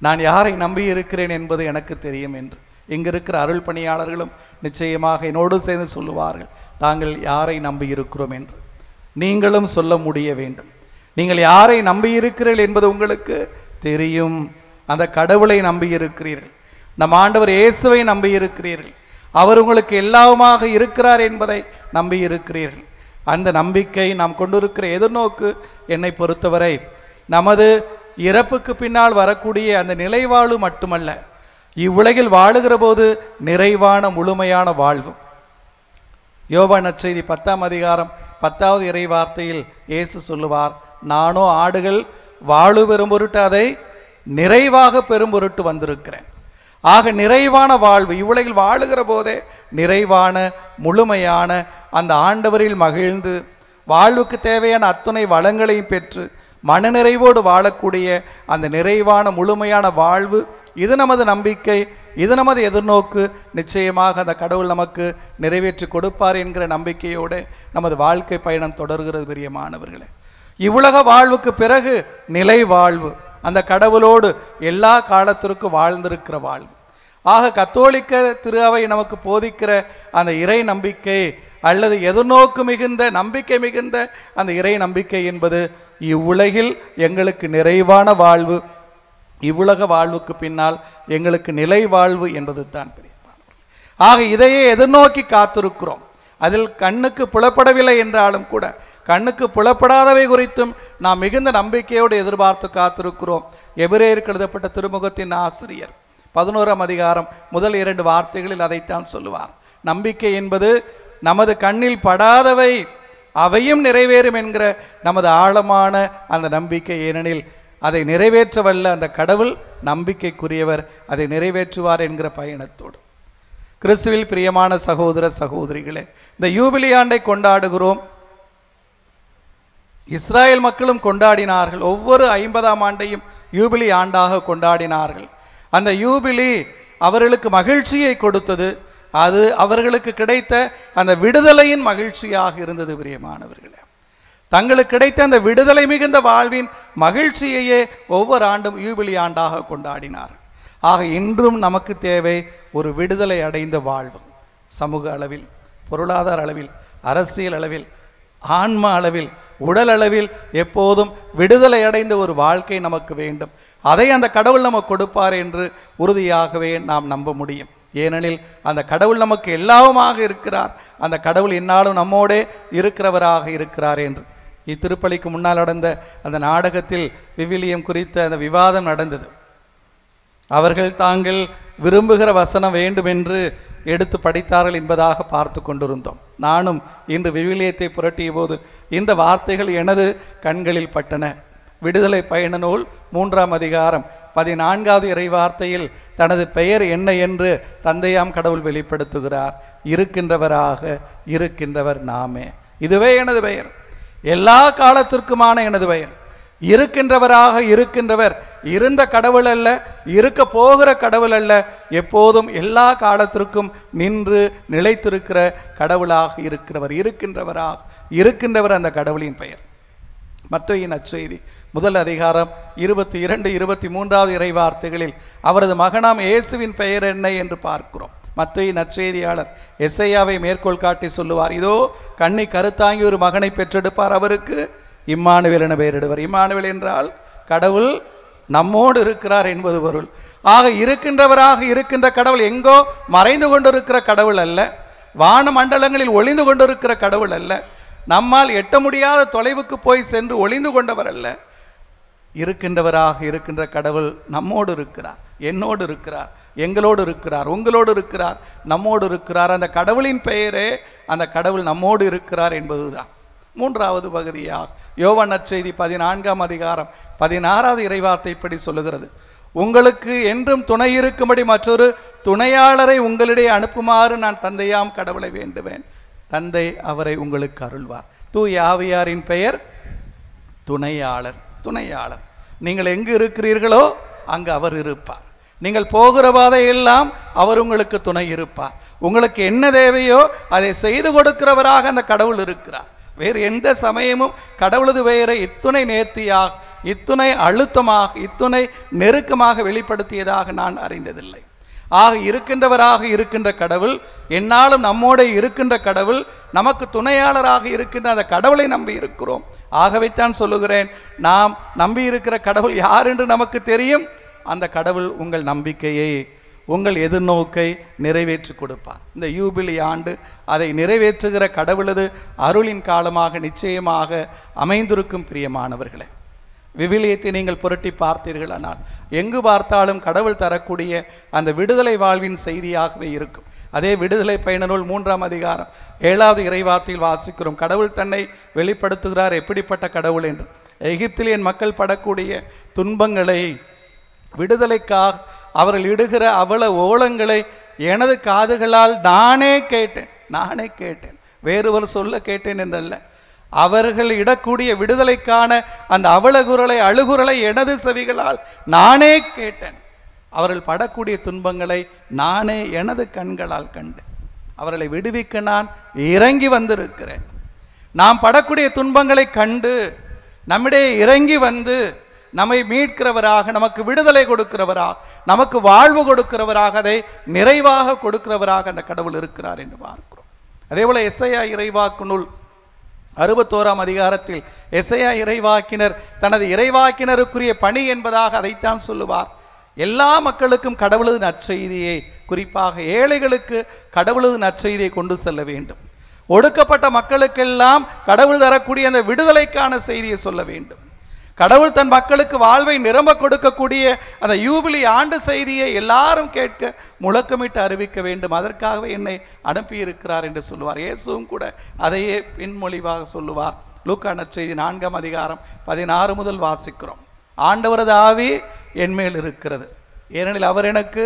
நான் யாரை நம்பியிருக்கிறேன் என்பது எனக்கு தெரியும் என்று. இங்கு இருக்கிற அருள் பணியாளர்களும் நிச்சயமாக என்னோடு சேர்ந்து சொல்லுவார்கள், தாங்கள் யாரை நம்பியிருக்கிறோம் என்று. நீங்களும் சொல்ல முடிய வேண்டும். நீங்கள் யாரை நம்பியிருக்கிறீர்கள் என்பது உங்களுக்கு தெரியும். அந்த கடவுளை நம்பியிருக்கிறீர்கள். நம் ஆண்டவர் இயேசுவை நம்பியிருக்கிறீர்கள். அவர் உங்களுக்கு எல்லாவுமாக இருக்கிறார் என்பதை நம்பியிருக்கிறீர்கள். அந்த நம்பிக்கை நாம் கொண்டிருக்கிற எதிர்நோக்கு என்னை பொறுத்தவரை நமது இறப்புக்கு பின்னால் வரக்கூடிய அந்த நிலைவாழ்வு மட்டுமல்ல, இவ்வுலகில் வாழுகிற போது நிறைவான முழுமையான வாழ்வு. யோவான் நற்செய்தி 10ஆம் அதிகாரம் 10வது இறை வார்த்தையில் இயேசு சொல்லுவார், நானோ ஆடுகள் வாழு பெறும் பொருட்டு அதை நிறைவாக பெறும் பொருட்டு வந்திருக்கிறேன். ஆக நிறைவான வாழ்வு இவ்வுலகில் வாழுகிற போதே நிறைவான முழுமையான அந்த ஆண்டவரில் மகிழ்ந்து வாழ்வுக்கு தேவையான அத்துணை வளங்களையும் பெற்று மனநிறைவோடு வாழக்கூடிய அந்த நிறைவான முழுமையான வாழ்வு, இது நமது நம்பிக்கை, இது நமது எதிர்நோக்கு. நிச்சயமாக அந்த கடவுள் நமக்கு நிறைவேற்றி கொடுப்பார் என்கிற நம்பிக்கையோடு நமது வாழ்க்கை பயணம் தொடர்கிறது. பிரியமானவர்களே, இவ்வுலக வாழ்வுக்கு பிறகு நிலை வாழ்வு, அந்த கடவுளோடு எல்லா காலத்திற்கும் வாழ்ந்திருக்கிற வாழ்வு. ஆக கத்தோலிக்க திரு அவை நமக்கு போதிக்கிற அந்த இறை நம்பிக்கை அல்லது எதிர்நோக்கு மிகுந்த நம்பிக்கை மிகுந்த அந்த இறை நம்பிக்கை என்பது இவ்வுலகில் எங்களுக்கு நிறைவான வாழ்வு, இவ்வுலக வாழ்வுக்கு பின்னால் எங்களுக்கு நிலை வாழ்வு என்பது தான் பிரியமானவர்களே. ஆக இதையே எதிர்நோக்கி காத்திருக்கிறோம். அதில் கண்ணுக்கு புலப்படவில்லை என்றாலும் கூட கண்ணுக்கு புலப்படாதவை குறித்தும் நாம் மிகுந்த நம்பிக்கையோடு எதிர்பார்த்து காத்திருக்கிறோம். எபிரேயருக்கு எழுதப்பட்ட திருமுகத்தின் ஆசிரியர் 11ஆம் அதிகாரம் முதல் 2 வார்த்தைகளில் அதைத்தான் சொல்லுவார். நம்பிக்கை என்பது நமது கண்ணில் படாதவை அவையும் நிறைவேறும் என்கிற நமது ஆழமான அந்த நம்பிக்கை. ஏனெனில் அதை நிறைவேற்ற வல்ல அந்த கடவுள் நம்பிக்கைக்குரியவர், அதை நிறைவேற்றுவார் என்கிற பயணத்தோடு. கிறிஸ்துவில் பிரியமான சகோதர சகோதரிகளே, இந்த யூபிலி ஆண்டை கொண்டாடுகிறோம். இஸ்ராயல் மக்களும் கொண்டாடினார்கள். ஒவ்வொரு 50ஆம் ஆண்டையும் யூபிலி ஆண்டாக கொண்டாடினார்கள். அந்த யூபிலி அவர்களுக்கு மகிழ்ச்சியை கொடுத்தது. அது அவர்களுக்கு கிடைத்த அந்த விடுதலையின் மகிழ்ச்சியாக இருந்தது. பிரியமானவர்களே, தங்களுக்கு கிடைத்த அந்த விடுதலை மிகுந்த வாழ்வின் மகிழ்ச்சியையே ஒவ்வொரு ஆண்டும் யூபிலி ஆண்டாக கொண்டாடினார்கள். ஆக இன்றும் நமக்கு தேவை ஒரு விடுதலை அடைந்த வாழ்வு. சமூக அளவில், பொருளாதார அளவில், அரசியல் அளவில், ஆன்ம அளவில், உடல் அளவில் எப்போதும் விடுதலை அடைந்த ஒரு வாழ்க்கை நமக்கு வேண்டும். அதை அந்த கடவுள் நமக்கு கொடுப்பார் என்று உறுதியாகவே நாம் நம்ப முடியும். ஏனெனில் அந்த கடவுள் நமக்கு எல்லாவுமாக இருக்கிறார். அந்த கடவுள் என்னாலும் நம்மோடே இருக்கிறவராக இருக்கிறார் என்று இத்திருப்பலிக்கு முன்னால் நடந்த அந்த நாடகத்தில் விவிலியம் குறித்த அந்த விவாதம் நடந்தது. அவர்கள் தாங்கள் விரும்புகிற வசனம் வேண்டும் என்று எடுத்து படித்தார்கள் என்பதாக பார்த்து கொண்டிருந்தோம். நானும் இன்று விவிலியத்தை புரட்டிய போது இந்த வார்த்தைகள் எனது கண்களில் பட்டன. விடுதலை பயண நூல் 3ஆம் அதிகாரம் 14வது இறை வார்த்தையில் தனது பெயர் என்ன என்று தந்தையாம் கடவுள் வெளிப்படுத்துகிறார். இருக்கின்றவராக இருக்கின்றவர் நாமே. இதுவே எனது பெயர், எல்லா காலத்திற்குமான எனது பெயர். இருக்கின்றவராக இருக்கின்றவர் இருந்த கடவுள் அல்ல, இருக்க போகிற கடவுள் அல்ல, எப்போதும் எல்லா காலத்திற்கும் நின்று நிலைத்திருக்கிற கடவுளாக இருக்கிறவர். இருக்கின்றவராக இருக்கின்றவர் அந்த கடவுளின் பெயர். மத்தேயு நற்செய்தி 1 அதிகாரம் 22, 23வது இறை வார்த்தைகளில் அவரது மகனாம் இயேசுவின் பெயர் என்ன என்று பார்க்கிறோம். மத்தேயு நற்செய்தியாளர் எசையாவை மேற்கோள் காட்டி சொல்லுவார், இதோ கண்ணை கருத்தாங்கி ஒரு மகனை பெற்றெடுப்பார், அவருக்கு இம்மானுவேல் என பெயரிடுவர். இம்மானுவேல் என்றால் கடவுள் நம்மோடு இருக்கிறார் என்பது பொருள். ஆக இருக்கின்றவராக இருக்கின்ற கடவுள் எங்கோ மறைந்து கொண்டிருக்கிற கடவுள் அல்ல, வான மண்டலங்களில் ஒளிந்து கொண்டிருக்கிற கடவுள் அல்ல, நம்மால் எட்ட முடியாத தொலைவுக்கு போய் சென்று ஒளிந்து கொண்டவர் அல்ல. இருக்கின்றவராக இருக்கின்ற கடவுள் நம்மோடு இருக்கிறார். என்னோடு இருக்கிறார், எங்களோடு இருக்கிறார், உங்களோடு இருக்கிறார், நம்மோடு இருக்கிறார். அந்த கடவுளின் பெயரே அந்த கடவுள் நம்மோடு இருக்கிறார் என்பதுதான். மூன்றாவது பகுதியாக யோவான் நற்செய்தி 14ஆம் அதிகாரம் 16வது இறைவார்த்தை இப்படி சொல்லுகிறது, உங்களுக்கு என்றும் துணை இருக்கும்படி மற்றொரு துணையாளரை உங்களிடையே அனுப்புமாறு நான் தந்தையாம் கடவுளை வேண்டுவேன், தந்தை அவரை உங்களுக்கு அருள்வார். தூய ஆவியாரின் பெயர் துணையாளர். துணையாளர். நீங்கள் எங்கு இருக்கிறீர்களோ அங்கு அவர் இருப்பார். நீங்கள் போகிற பாதையெல்லாம் அவர் உங்களுக்கு துணை இருப்பார். உங்களுக்கு என்ன தேவையோ அதை செய்து கொடுக்கிறவராக அந்த கடவுள் இருக்கிறார். வேறு எந்த சமயமும் கடவுளது பெயரை இத்துணை நேர்த்தியாக, இத்துணை அழுத்தமாக, இத்துணை நெருக்கமாக வெளிப்படுத்தியதாக நான் அறிந்ததில்லை. ஆக இருக்கின்றவராக இருக்கின்ற கடவுள், என்னாலும் நம்மோட இருக்கின்ற கடவுள், நமக்கு துணையாளராக இருக்கின்ற அந்த கடவுளை நம்பி இருக்கிறோம். ஆகவேத்தான் சொல்லுகிறேன், நாம் நம்பி இருக்கிற கடவுள் யார் என்று நமக்கு தெரியும். அந்த கடவுள் உங்கள் நம்பிக்கையை, உங்கள் எதிர்நோக்கை நிறைவேற்றி கொடுப்பார். இந்த யூபிலி ஆண்டு அதை நிறைவேற்றுகிற கடவுளது அருளின் காலமாக நிச்சயமாக அமைந்திருக்கும். பிரியமானவர்களே, விவிலியத்தை நீங்கள் புரட்டி பார்த்தீர்களானால் எங்கு பார்த்தாலும் கடவுள் தரக்கூடிய அந்த விடுதலை வாழ்வின் செய்தியாகவே இருக்கும். அதே விடுதலை பயண நூல் 3ஆம் அதிகாரம் 7வது இறைவார்த்தையில் வாசிக்கிறோம், கடவுள் தன்னை வெளிப்படுத்துகிறார். எப்படிப்பட்ட கடவுள் என்று. எகிப்தில் என் மக்கள் படக்கூடிய துன்பங்களை, விடுதலைக்காக அவர்கள் இடுகிற அவல ஓலங்களை எனது காதுகளால் நானே கேட்டேன். வேறொரு சொல்ல கேட்டேன் என்றல்ல, அவர்கள் இடக்கூடிய விடுதலைக்கான அந்த அவலகுரலை, அழுகுரலை எனது செவிகளால் நானே கேட்டேன். அவர்கள் படக்கூடிய துன்பங்களை நானே எனது கண்களால் கண்டேன். அவர்களை விடுவிக்க நான் இறங்கி வந்திருக்கிறேன். நாம் படக்கூடிய துன்பங்களை கண்டு நம்மிடையே இறங்கி வந்து நம்மை மீட்கிறவராக, நமக்கு விடுதலை கொடுக்கிறவராக, நமக்கு வாழ்வு கொடுக்கிறவராக, அதை நிறைவாக கொடுக்கிறவராக அந்த கடவுள் இருக்கிறார் என்று பார்க்கிறோம். அதே போல எசையா இறைவாக்கு நூல் 61ஆம் அதிகாரத்தில் எசையா இறைவாக்கினர் தனது இறைவாக்கினருக்குரிய பணி என்பதாக அதைத்தான் சொல்லுவார். எல்லா மக்களுக்கும் கடவுளது நற்செய்தியை, குறிப்பாக ஏழைகளுக்கு கடவுளது நற்செய்தியை கொண்டு செல்ல வேண்டும். ஒடுக்கப்பட்ட மக்களுக்கெல்லாம் கடவுள் தரக்கூடிய அந்த விடுதலைக்கான செய்தியை சொல்ல வேண்டும். கடவுள் தன் மக்களுக்கு வாழ்வை நிரம்ப கொடுக்கக்கூடிய அந்த யூபிலி ஆண்டு செய்தியை எல்லாரும் கேட்க முழக்கமிட்டு அறிவிக்க வேண்டும். அதற்காகவே என்னை அனுப்பியிருக்கிறார் என்று சொல்லுவார். இயேசுவும் கூட அதையே பின்மொழிவாக சொல்லுவார். லூக்கா நற்செய்தி 4ஆம் அதிகாரம் 16 முதல் வாசிக்கிறோம். ஆண்டவரது ஆவி என்மேல் இருக்கிறது, ஏனெனில் அவர் எனக்கு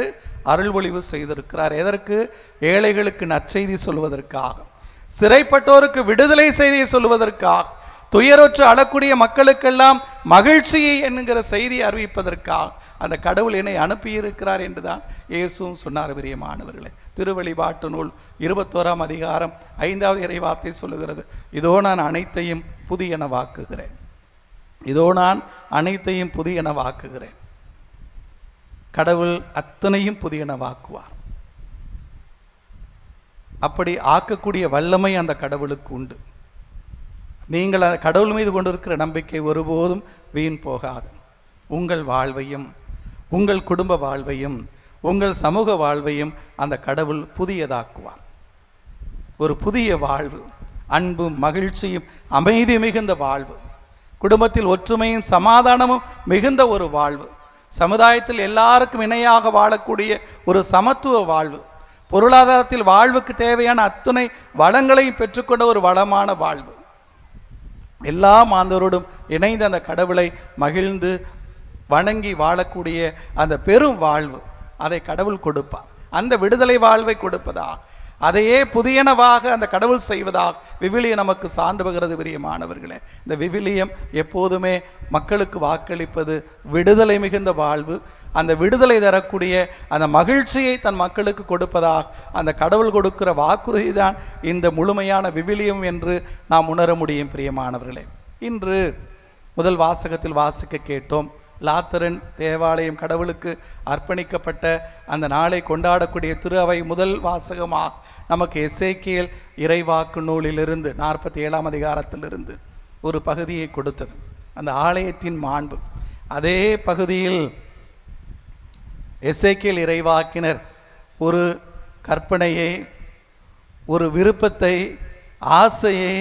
அருள் பொழிவு செய்திருக்கிறார். எதற்கு? ஏழைகளுக்கு நற்செய்தி சொல்வதற்காக, சிறைப்பட்டோருக்கு விடுதலை செய்தியை சொல்வதற்காக, துயரொற்று அழக்கூடிய மக்களுக்கெல்லாம் மகிழ்ச்சியை என்கிற செய்தியை அறிவிப்பதற்காக அந்த கடவுள் என்னை அனுப்பியிருக்கிறார் என்றுதான் இயேசுவும் சொன்னார். பிரியமானவர்களே, திருவெளிப்பாட்டு நூல் 21ஆம் அதிகாரம் 5வது இறைவார்த்தை சொல்லுகிறது, இதோ நான் அனைத்தையும் புதியனவாக்குகிறேன். இதோ நான் அனைத்தையும் புதியனவாக்குகிறேன். கடவுள் அத்தனையும் புதியனவாக்குவார். அப்படி ஆக்கக்கூடிய வல்லமை அந்த கடவுளுக்கு உண்டு. நீங்கள் அந்த கடவுள் மீது கொண்டிருக்கிற நம்பிக்கை ஒருபோதும் வீண் போகாது. உங்கள் வாழ்வையும், உங்கள் குடும்ப வாழ்வையும், உங்கள் சமூக வாழ்வையும் அந்த கடவுள் புதியதாக்குவார். ஒரு புதிய வாழ்வு, அன்பும் மகிழ்ச்சியும் அமைதி மிகுந்த வாழ்வு, குடும்பத்தில் ஒற்றுமையும் சமாதானமும் மிகுந்த ஒரு வாழ்வு, சமுதாயத்தில் எல்லாருக்கும் இணையாக வாழக்கூடிய ஒரு சமத்துவ வாழ்வு, பொருளாதாரத்தில் வாழ்வுக்கு தேவையான அத்துணை வளங்களையும் பெற்றுக்கொண்ட ஒரு வளமான வாழ்வு, எல்லா மாந்தரோடும் இணைந்து அந்த கடவுளை மகிழ்ந்து வணங்கி வாழக்கூடிய அந்த பெரும் வாழ்வு, அதை கடவுள் கொடுப்பார். அந்த விடுதலை வாழ்வை கொடுப்பதாக, அதையே புதியனவாக அந்த கடவுள் செய்வதாக விவிலியம் நமக்கு சான்று பகிறது. பிரியமானவர்களே, இந்த விவிலியம் எப்போதுமே மக்களுக்கு வாக்களிப்பது விடுதலை மிகுந்த வாழ்வு, அந்த விடுதலை தரக்கூடிய அந்த மகிழ்ச்சியை தன் மக்களுக்கு கொடுப்பதாக அந்த கடவுள் கொடுக்கிற வாக்குறுதி தான் இந்த முழுமையான விவிலியம் என்று நாம் உணர முடியும். பிரியமானவர்களே, இன்று முதல் வாசகத்தில் வாசிக்க கேட்டோம், லாத்தரன் தேவாலயம் கடவுளுக்கு அர்ப்பணிக்கப்பட்ட அந்த நாளை கொண்டாடக்கூடிய திரு அவை முதல் வாசகமாக நமக்கு எசேக்கியேல் இறைவாக்கு நூலிலிருந்து 47ஆம் அதிகாரத்திலிருந்து ஒரு பகுதியை கொடுத்தது. அந்த ஆலயத்தின் மாண்பு. அதே பகுதியில் எசேக்கியேல் இறைவாக்கினர் ஒரு கற்பனையை, ஒரு விருப்பத்தை, ஆசையை,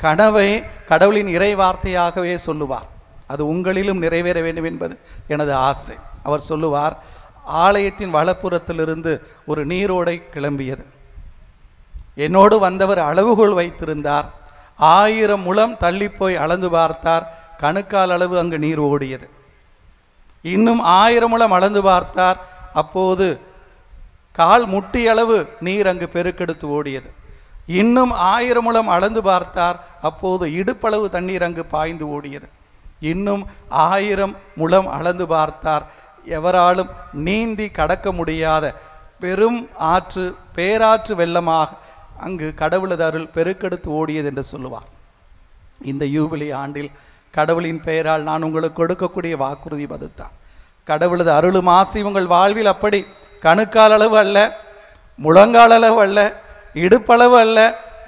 கனவை கடவுளின் இறைவார்த்தையாகவே சொல்லுவார். அது உங்களிலும் நிறைவேற வேண்டும் என்பது எனது ஆசை. அவர் சொல்லுவார், ஆலயத்தின் வலப்புறத்திலிருந்து ஒரு நீரோடை கிளம்பியது. என்னோடு வந்தவர் அளவுகோல் வைத்திருந்தார். 1000 முழம் தள்ளி போய் அளந்து பார்த்தார். கணுக்கால் அளவு அங்கு நீர் ஓடியது. இன்னும் 1000 முழம் அளந்து பார்த்தார். அப்போது கால் முட்டி அளவு நீர் அங்கு பெருக்கெடுத்து ஓடியது. இன்னும் 1000 முழம் அளந்து பார்த்தார். அப்போது இடுப்பளவு தண்ணீர் அங்கு பாய்ந்து ஓடியது. இன்னும் 1000 முழம் அளந்து பார்த்தார். எவராலும் நீந்தி கடக்க முடியாத பெரும் ஆற்று, பேராற்று வெள்ளமாக அங்கு கடவுளது அருள் பெருக்கெடுத்து ஓடியது என்று சொல்லுவார். இந்த யூபிலி ஆண்டில் கடவுளின் பெயரால் நான் உங்களுக்கு கொடுக்கக்கூடிய வாக்குறுதி அதுதான். கடவுளது அருளும் ஆசி உங்கள் வாழ்வில் அப்படி கணுக்கால் அளவு அல்ல, முழங்கால் அளவு அல்ல, இடுப்பளவு அல்ல,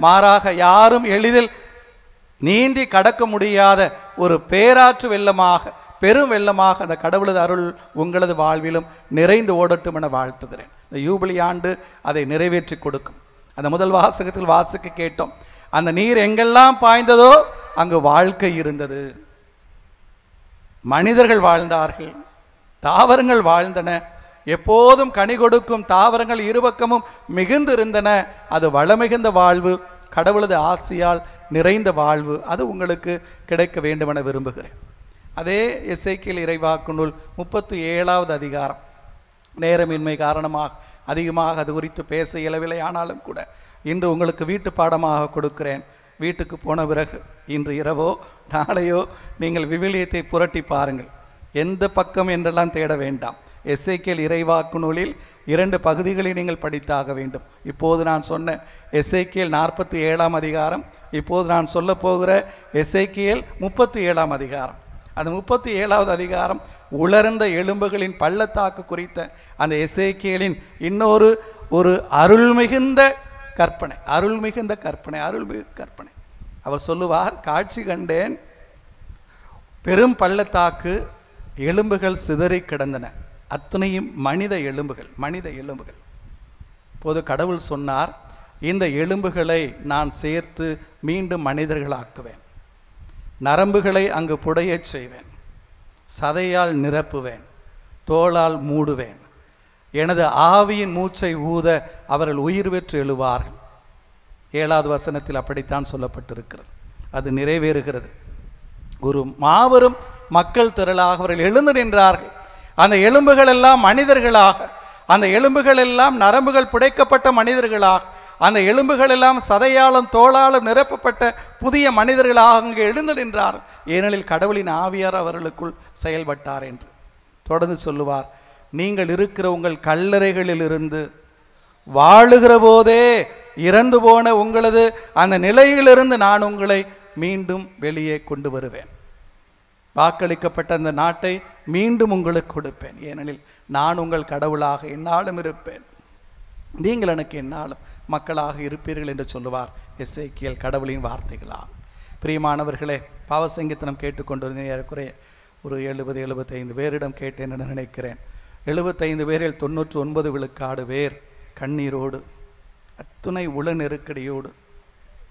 மாறாக யாரும் எளிதில் நீந்தி கடக்க முடியாத ஒரு பேராற்று வெள்ளமாக, பெரும் வெள்ளமாக அந்த கடவுளது அருள் உங்களது வாழ்விலும் நிறைந்து ஓடட்டும் என வாழ்த்துகிறேன். இந்த யூபிலி ஆண்டு அதை நிறைவேற்றி கொடுக்கும். அந்த முதல் வாசகத்தில் வாசிக்க கேட்டோம், அந்த நீர் எங்கெல்லாம் பாய்ந்ததோ அங்கு வாழ்க்கை இருந்தது. மனிதர்கள் வாழ்ந்தார்கள், தாவரங்கள் வாழ்ந்தன, எப்போதும் கனி கொடுக்கும் தாவரங்கள் இருபக்கமும் மிகுந்து இருந்தன. அது வளமிகுந்த வாழ்வு, கடவுளது ஆசியால் நிறைந்த வாழ்வு, அது உங்களுக்கு கிடைக்க வேண்டும் என விரும்புகிறேன். அதே எசேக்கியேல் இறைவாக்கு நூல் 37வது அதிகாரம். நேரமின்மை காரணமாக அதிகமாக அது குறித்து பேச இயலவில்லை. ஆனாலும் கூட இன்று உங்களுக்கு வீட்டு பாடமாக கொடுக்கிறேன். வீட்டுக்கு போன பிறகு இன்று இரவோ நாளையோ நீங்கள் விவிலியத்தை புரட்டி பாருங்கள். எந்த பக்கம் என்றெல்லாம் தேட வேண்டாம். எசேக்கியேல் இறைவாக்கு நூலில் 2 பகுதிகளை நீங்கள் படித்தாக வேண்டும். இப்போது நான் சொன்ன எசேக்கியேல் 47ஆம் அதிகாரம், இப்போது நான் சொல்ல போகிற எசேக்கியேல் 37ஆம் அதிகாரம். அந்த 37வது அதிகாரம் உலர்ந்த எலும்புகளின் பள்ளத்தாக்கு குறித்த அந்த எசேக்கியேலின் இன்னொரு அருள்மிகுந்த கற்பனை, அருள்மிகுந்த கற்பனை, அருள்மிகு கற்பனை. அவர் சொல்லுவார், காட்சி கண்டேன், பெரும் பள்ளத்தாக்கு, எலும்புகள் சிதறி கிடந்தன, அத்தனையும் மனித எலும்புகள், மனித எலும்புகள். இப்போது கடவுள் சொன்னார், இந்த எலும்புகளை நான் சேர்த்து மீண்டும் மனிதர்களாக்குவேன், நரம்புகளை அங்கு புடையச் செய்வேன், சதையால் நிரப்புவேன், தோளால் மூடுவேன், எனது ஆவியின் மூச்சை ஊத அவர்கள் உயிர் பெற்று எழுவார்கள். 7வது வசனத்தில் அப்படித்தான் சொல்லப்பட்டிருக்கிறது. அது நிறைவேறுகிறது. ஒரு மாபெரும் மக்கள் திரளாக அவர்கள் எழுந்து நின்றார்கள். அந்த எலும்புகள் எல்லாம் மனிதர்களாக, அந்த எலும்புகள் எல்லாம் நரம்புகள் புடைக்கப்பட்ட மனிதர்களாக, அந்த எலும்புகள் எல்லாம் சதையாலும் தோளாலும் நிரப்பப்பட்ட புதிய மனிதர்களாக அங்கு எழுந்து நின்றார். ஏனெனில் கடவுளின் ஆவியார் அவர்களுக்குள் செயல்பட்டார் என்று தொடர்ந்து சொல்லுவார். நீங்கள் இருக்கிற உங்கள் கல்லறைகளிலிருந்து வாழுகிற போதே இறந்து போன உங்களது அந்த நிலையிலிருந்து நான் உங்களை மீண்டும் வெளியே கொண்டு வருவேன். வாக்களிக்கப்பட்ட அந்த நாட்டை மீண்டும் உங்களுக்கு கொடுப்பேன். ஏனெனில் நான் உங்கள் கடவுளாக எந்நாளும் இருப்பேன், நீங்கள் எனக்கு எந்நாளும் மக்களாக இருப்பீர்கள் என்று சொல்லுவார் எசேக்கியேல் கடவுளின் வார்த்தைகளாக. பிரியமானவர்களே, பாவசங்கீதனம் கேட்டுக்கொண்டிருந்தேன். ஏறக்குறைய ஒரு 70-75 பேரிடம் கேட்டேன் என்று நினைக்கிறேன். 75 பேரில் 99 விழுக்காடு பேர் கண்ணீரோடு, அத்துணை உள நெருக்கடியோடு,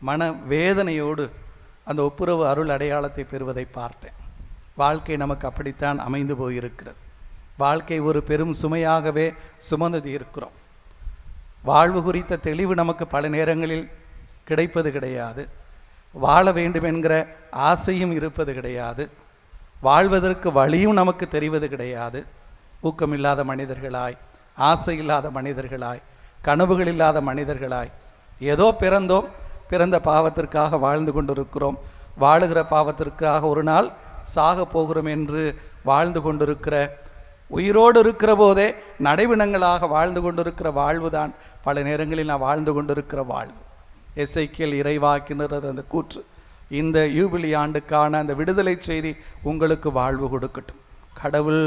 மன வேதனையோடு அந்த ஒப்புரவு அருள் அடையாளத்தை பெறுவதை பார்த்தேன். வாழ்க்கை நமக்கு அப்படித்தான் அமைந்து போயிருக்கிறது. வாழ்க்கை ஒரு பெரும் சுமையாகவே சுமந்து இருக்கிறோம். வாழ்வு குறித்த தெளிவு நமக்கு பல நேரங்களில் கிடைப்பது கிடையாது. வாழ வேண்டும் என்கிற ஆசையும் இருப்பது கிடையாது. வாழ்வதற்கு வழியும் நமக்கு தெரிவது கிடையாது. ஊக்கமில்லாத மனிதர்களாய், ஆசை இல்லாத மனிதர்களாய், கனவுகள் இல்லாத மனிதர்களாய், ஏதோ பிறந்தோம், பிறந்த பாவத்திற்காக வாழ்ந்து கொண்டிருக்கிறோம், வாழுகிற பாவத்திற்காக ஒரு நாள் சாக போகிறோம் என்று வாழ்ந்து கொண்டிருக்கிற, உயிரோடு இருக்கிற போதே நடைவினங்களாக வாழ்ந்து கொண்டிருக்கிற வாழ்வுதான் பல நேரங்களில் நான் வாழ்ந்து கொண்டிருக்கிற வாழ்வு. எசேக்கியேல் இறைவாக்கினர் அந்த கூற்று, இந்த யூபிலி ஆண்டுக்கான அந்த விடுதலை செய்தி உங்களுக்கு வாழ்வு கொடுக்கட்டும். கடவுள்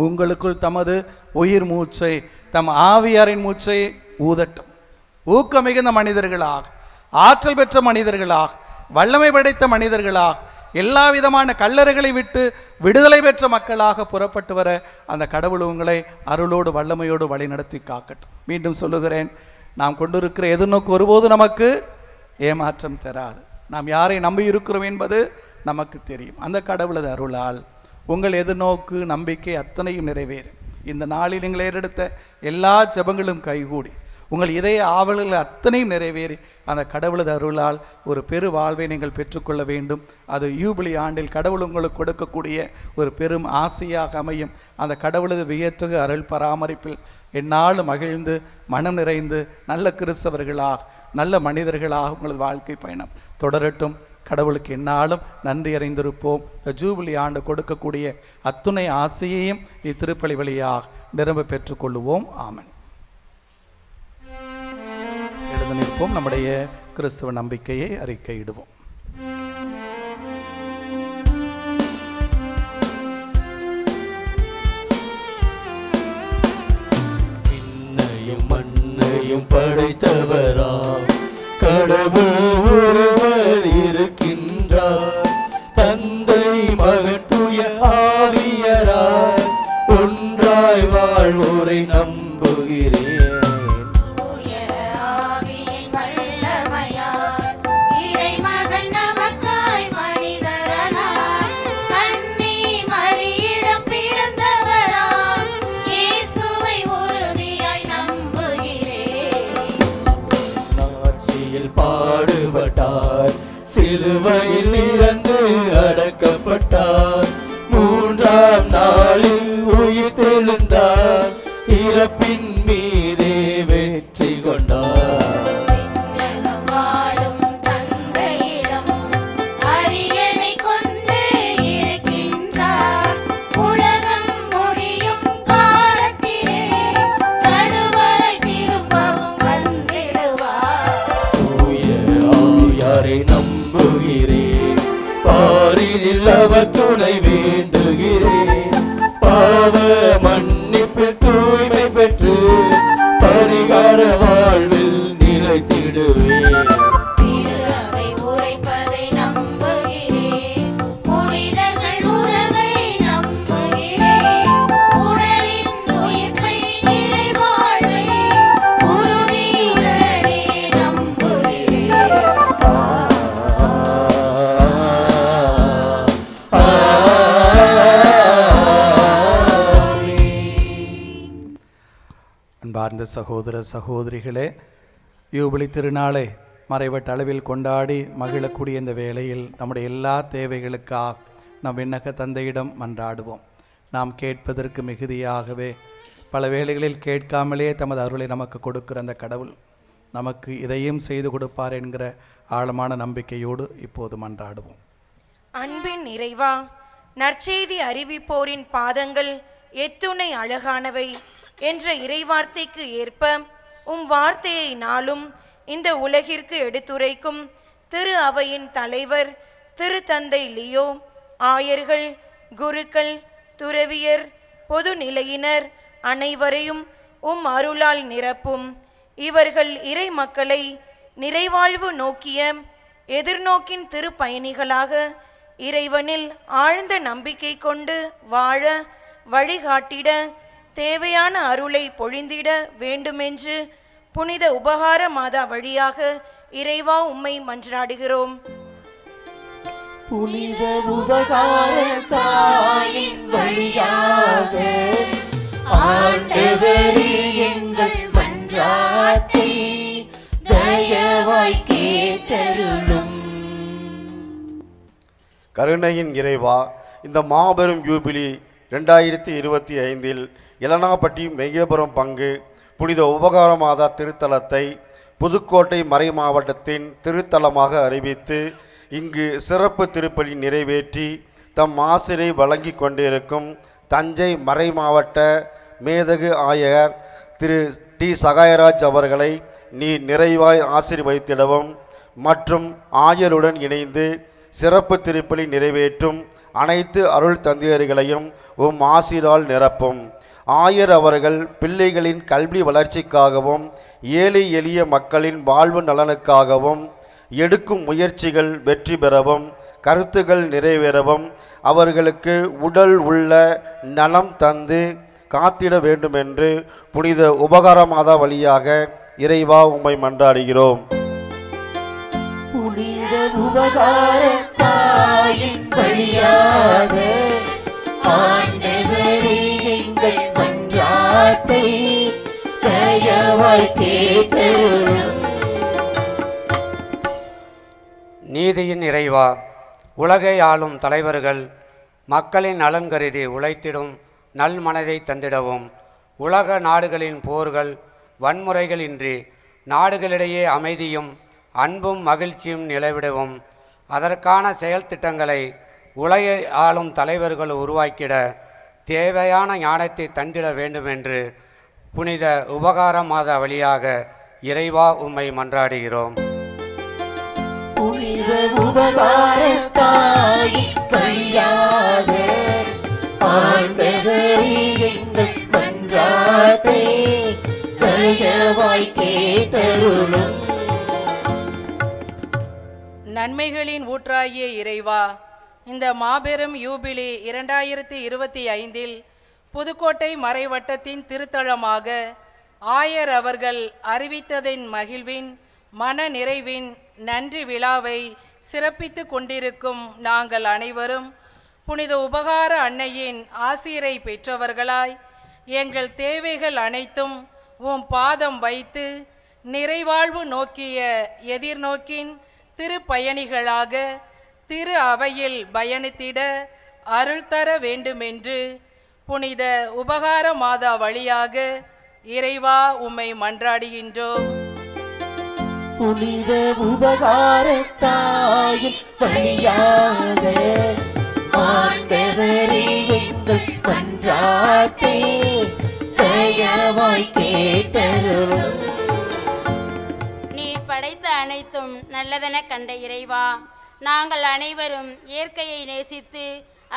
உங்களுக்குள் தமது உயிர் மூச்சை, தம் ஆவியாரின் மூச்சை ஊதட்டும். ஊக்கம் மிகுந்த மனிதர்களாக, ஆற்றல் பெற்ற மனிதர்களாக, வல்லமை படைத்த மனிதர்களாக, எல்லா விதமான கல்லறைகளை விட்டு விடுதலை பெற்ற மக்களாக புறப்பட்டு வர அந்த கடவுள் உங்களை அருளோடு வல்லமையோடு வழி நடத்தி காக்கட்டும். மீண்டும் சொல்லுகிறேன், நாம் கொண்டிருக்கிற எதிர்நோக்கு ஒருபோது நமக்கு ஏமாற்றம் தராது. நாம் யாரை நம்பி இருக்கிறோம் என்பது நமக்கு தெரியும். அந்த கடவுளது அருளால் உங்கள் எதிர்நோக்கு, நம்பிக்கை அத்தனையும் நிறைவேறும். இந்த நாளில் நீங்கள் ஏறெடுத்த எல்லா ஜெபங்களும் கைகூடி உங்கள் இதய ஆவல்கள் அத்தனையும் நிறைவேறி அந்த கடவுளது அருளால் ஒரு பெரு வாழ்வை நீங்கள் பெற்றுக்கொள்ள வேண்டும். அது யூபிலி ஆண்டில் கடவுள் உங்களுக்கு கொடுக்கக்கூடிய ஒரு பெரும் ஆசையாக அமையும். அந்த கடவுளது வியத்தகு அருள் பராமரிப்பில் எந்நாளும் மகிழ்ந்து மனம் நிறைந்து நல்ல கிறிஸ்தவர்களாக நல்ல மனிதர்களாக உங்களது வாழ்க்கை பயணம் தொடரட்டும். கடவுளுக்கு எந்நாளும் நன்றி அறிந்திருப்போம். இந்த ஜூபிலி ஆண்டு கொடுக்கக்கூடிய அத்துணை ஆசையையும் இத்திருப்பலி வழியாக நிரம்ப பெற்றுக்கொள்ளுவோம். ஆமென். எழுந்து நிற்போம். நம்முடைய கிறிஸ்தவ நம்பிக்கையை அறிக்கையிடுவோம். விண்ணையும் மண்ணையும் படைத்தவரா கடவுள் ஒருவர் இருக்கின்றார். தந்தை மகன் தூய ஆவியராய் ஒன்றாய் வாழ்வோரை நம்புகிறேன். தூய ஆவியின் வல்லமையால் இறைமகன் நமக்காய் மனிதரானார். கன்னி மரியிடம் பிறந்தவரால் இயேசுவை உறுதியாய் நம்புகிறேன். ஆட்சியில் பாடுபட்டார், சிலுவையில் இறந்து அடக்கப்பட்டார், மூன்றாம் நாளில் உயிர் தெழுந்தார், இறப்பின் மீதே வெற்றி கொண்டார். விண்ணகம் வாழும் தந்தையிடம் அரியணை கொண்டு இருக்கின்றார். உலகம் முடியும் காலத்திலே நடுவரை திரும்பவும் வந்திடுவார். தூய ஆவியாரை நம்புகிறேன், பாரினில் அவர் துணை வேண்டுகிறேன். பாவ மன்னிப்பில் தூய்மை பெற்று பரிகார வாழ்வில் நிலைத்திடுவேன். திரு அவை உரைப்பதை நம்புகிறேன். புனிதர்கள் உறவை நம்புகிறேன். உடலின் உயிர்ப்பை நிறைவாழ்வை உறுதியுடனே நம்புகிறேன். அன்பார்ந்த சகோதர சகோதரிகளே, யூபிலி திருநாளை மறைவட்ட அளவில் கொண்டாடி மகிழக்கூடிய இந்த வேளையில் நம்முடைய எல்லா தேவைகளுக்காக நம் விண்ணக தந்தையிடம் மன்றாடுவோம். நாம் கேட்பதற்கு மிகுதியாகவே பல வேளைகளில் கேட்காமலே தமது அருளை நமக்கு கொடுக்கிற அந்த கடவுள் நமக்கு இதையும் செய்து கொடுப்பார் என்கிற ஆழமான நம்பிக்கையோடு இப்போது மன்றாடுவோம். அன்பின் இறைவா, நற்செய்தி அறிவிப்போரின் பாதங்கள் எத்துணை அழகானவை என்ற இறைவார்த்தைக்கு ஏற்ப உம் வார்த்தையை நாளும் இந்த உலகிற்கு எடுத்துரைக்கும் திரு அவையின் தலைவர் திரு தந்தை லியோ, ஆயர்கள், குருக்கள், துறவியர், பொது நிலையினர் அனைவரையும் உம் அருளால் நிரப்பும். இவர்கள் இறை மக்களை நிறைவாழ்வு நோக்கிய எதிர்நோக்கின் திருப்பயணிகளாக இறைவனில் ஆழ்ந்த நம்பிக்கை கொண்டு வாழ வழிகாட்டிட தேவையான அருளை பொழிந்திட வேண்டுமென்று புனித உபகார மாதா வழியாக இறைவா உம்மை மன்றாடுகிறோம். புனித உபகார தாயின் வழியாக ஆண்டவரே எங்கள் மன்றாட்டை தயவாய் கேட்டருளும். கருணையின் இறைவா, இந்த மாபெரும் யூபிலி 2025 இளனாப்பட்டி மெய்யபுரம் பங்கு புனித உபகார மாதா திருத்தலத்தை புதுக்கோட்டை மறை மாவட்டத்தின் திருத்தலமாக அறிவித்து இங்கு சிறப்பு திருப்பலி நிறைவேற்றி தம் ஆசிரை வழங்கி கொண்டிருக்கும் தஞ்சை மறை மாவட்ட மேதகு ஆயர் திரு டி சகாயராஜ் அவர்களை நீர் நிறைவாய் ஆசீர்வதித்திடவும் மற்றும் ஆயருடன் இணைந்து சிறப்பு திருப்பலி நிறைவேற்றும் அனைத்து அருள் தந்தையர்களையும் உம் ஆசீரால் நிரப்பும். ஆயர் அவர்கள் பிள்ளைகளின் கல்வி வளர்ச்சிக்காகவும் ஏழை எளிய மக்களின் வாழ்வு நலனுக்காகவும் எடுக்கும் முயற்சிகள் வெற்றி பெறவும் கருத்துகள் நிறைவேறவும் அவர்களுக்கு உடல் உள்ள நலம் தந்து காத்திட வேண்டுமென்று புனித உபகார மாதா வழியாக இறைவா உம்மை மன்றாடுகிறோம். புனித உபகார தாயின் வழியாக ஆண்டவரே எங்கள் மன்றாட்டை தயவாய் கேட்டருளும். நீதியின் இறைவா, உலகை ஆளும் தலைவர்கள் மக்களின் நலன் கருதி உழைத்திடும் நல் மனதை தந்திடவும், உலக நாடுகளின் போர்கள் வன்முறைகள் இன்றி நாடுகளிடையே அமைதியும் அன்பும் மகிழ்ச்சியும் நிலவிடவும், அதற்கான செயல் திட்டங்களை உலகை ஆளும் தலைவர்கள் உருவாக்கிட தேவையான ஞானத்தை தந்திட வேண்டுமென்று புனித உபகார மாதா வழியாக இறைவா உம்மை மன்றாடுகிறோம். புனித உபகார தாயின் வழியாக ஆண்டவரே எங்கள் மன்றாட்டை தயவாய் கேட்டருளும். நன்மைகளின் ஊற்றாகிய இறைவா, இந்த மாபெரும் யூபிலி 2025 புதுக்கோட்டை மறைவட்டத்தின் திருத்தலமாக ஆயர் அவர்கள் அறிவித்ததின் மகிழ்வின் மன நிறைவின் நன்றி விழாவை சிறப்பித்து கொண்டிருக்கும் நாங்கள் அனைவரும் புனித உபகார அன்னையின் ஆசீரை பெற்றவர்களாய் எங்கள் தேவைகள் அனைத்தும் உம் பாதம் வைத்து நிறைவாழ்வு நோக்கிய எதிர்நோக்கின் திருப்பயணிகளாக திரு அவையில் பயணித்திட அருள் தர வேண்டுமென்று புனித உபகார மாதா வழியாக இறைவா உம்மை மன்றாடுகின்றோம். புனித உபகார தாயின் வழியாக ஆண்டவரே எங்கள் மன்றாட்டை தயவாய் கேட்டருளும். நீர் படைத்த அனைத்தும் நல்லதென கண்ட இறைவா, நாங்கள் அனைவரும் இயற்கையை நேசித்து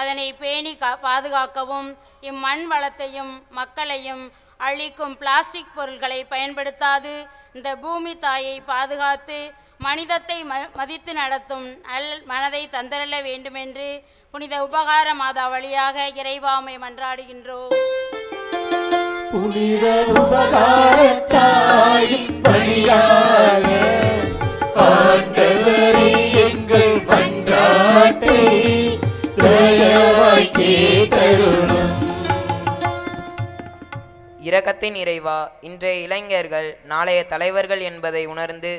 அதனை பேணி பாதுகாக்கவும், இம்மண் வளத்தையும் மக்களையும் அழிக்கும் பிளாஸ்டிக் பொருட்களை பயன்படுத்தாது இந்த பூமி தாயை பாதுகாத்து மனிதத்தை மதித்து நடத்தும் நல் மனதை தந்தரல வேண்டுமென்று புனித உபகார மாதா வழியாக இறைவாமை மன்றாடுகின்றோம். புனித உபகார தாயின் வழியாக ஆண்டவரே எங்கள் மன்றாட்டை தயவாய் கேட்டருளும். இரக்கத்தின் இறைவா, இன்றைய இளைஞர்கள் நாளைய தலைவர்கள் என்பதை உணர்ந்து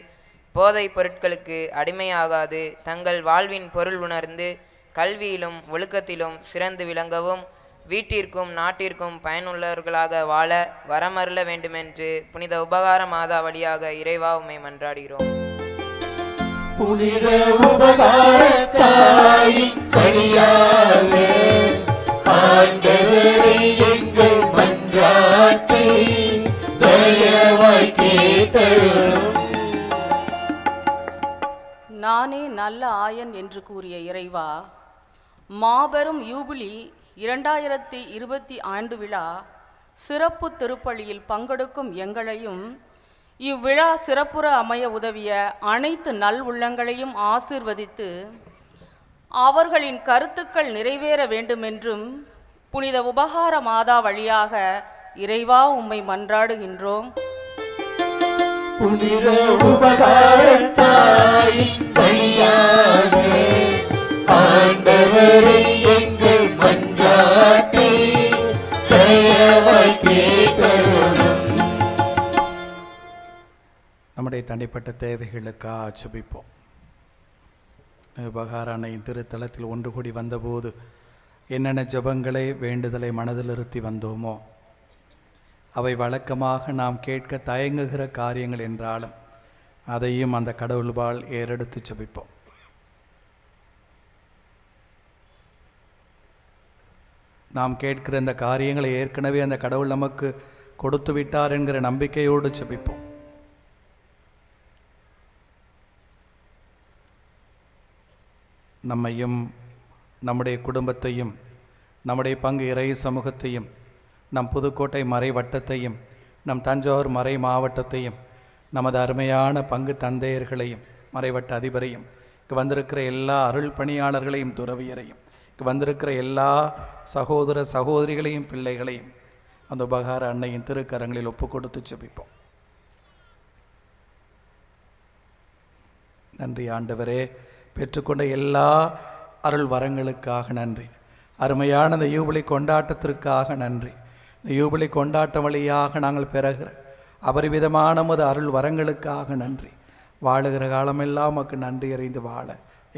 போதைப் பொருட்களுக்கு அடிமையாகாது தங்கள் வாழ்வின் பொருள் உணர்ந்து கல்வியிலும் ஒழுக்கத்திலும் சிறந்து விளங்கவும் வீட்டிற்கும் நாட்டிற்கும் பயனுள்ளவர்களாக வாழ வரமருள வேண்டுமென்று புனித உபகார மாதா வழியாக இறைவா உம்மை மன்றாடுகிறோம். புனித உபகார தாயின் வழியாக ஆண்டவரே எங்கள் மன்றாட்டை தயவாய் கேட்டருளும். நானே நல்ல ஆயன் என்று கூறிய இறைவா, மாபெரும் யூபிலி 2020 ஆண்டு விழா சிறப்பு திருப்பலியில் பங்கெடுக்கும் எங்களையும் இவ்விழா சிறப்புற அமைய உதவிய அனைத்து நல் உள்ளங்களையும் ஆசீர்வதித்து அவர்களின் கருத்துக்கள் நிறைவேற வேண்டுமென்றும் புனித உபகார மாதா வழியாக இறைவா உம்மை மன்றாடுகின்றோம். புனித உபகார தாயின் வழியாக ஆண்டவரே எங்கள் மன்றாட்டை தயவாய் கேட்டருளும். நம்முடைய தனிப்பட்ட தேவைகளுக்காக ஜெபிப்போம். உபகார அன்னையின் திருத்தலத்தில் ஒன்று கூடி வந்தபோது என்னென்ன ஜெபங்களை வேண்டுதலை மனதில் இருத்தி வந்தோமோ அவை வழக்கமாக நாம் கேட்க தயங்குகிற காரியங்கள் என்றாலும் அதையும் அந்த கடவுள்பால் ஏறெடுத்து ஜெபிப்போம். நாம் கேட்கிற இந்த காரியங்களை ஏற்கனவே அந்த கடவுள் நமக்கு கொடுத்து விட்டார் என்கிற நம்பிக்கையோடு ஜெபிப்போம். நம்மையும் நம்முடைய குடும்பத்தையும் நம்முடைய பங்கு இறை சமூகத்தையும் நம் புதுக்கோட்டை மறை வட்டத்தையும் நம் தஞ்சாவூர் மறை மாவட்டத்தையும் நமது அருமையான பங்கு தந்தையர்களையும் மறைவட்ட அதிபரையும் இங்கு வந்திருக்கிற எல்லா அருள் பணியாளர்களையும் துறவியரையும் இங்கு வந்திருக்கிற எல்லா சகோதர சகோதரிகளையும் பிள்ளைகளையும் அந்த உபகார அன்னையின் திருக்கரங்களில் ஒப்பு கொடுத்து ஜெபிப்போம். நன்றி ஆண்டவரே, பெற்றுக்கொண்ட எல்லா அருள் வரங்களுக்காக நன்றி. அருமையான இந்த யூபிலி கொண்டாட்டத்திற்காக நன்றி. இந்த யூபிலி கொண்டாட்டம் வழியாக நாங்கள் பெறுகிற அபரிவிதமான உமது அருள் வரங்களுக்காக நன்றி. வாழுகிற காலமெல்லாம் உமக்கு நன்றி அறிந்து வாழ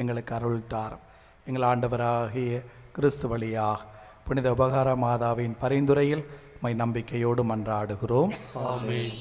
எங்களுக்கு அருள் தாரும். எங்கள் ஆண்டவராகிய கிறிஸ்து வழியாக புனித உபகார மாதாவின் பரிந்துரையில் மை நம்பிக்கையோடு மன்றாடுகிறோம். ஆமென்.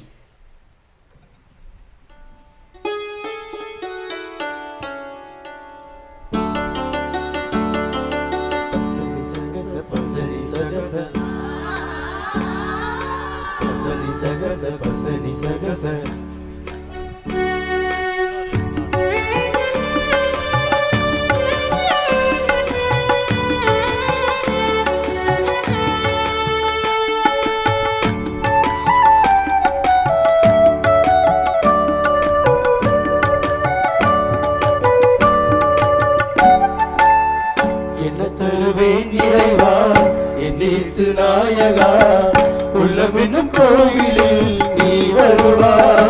என்ன தருவேன் இறைவா என் இயேசு நாயகா, உள்ளமென்னும் கோயிலில் நீ வருவாய்.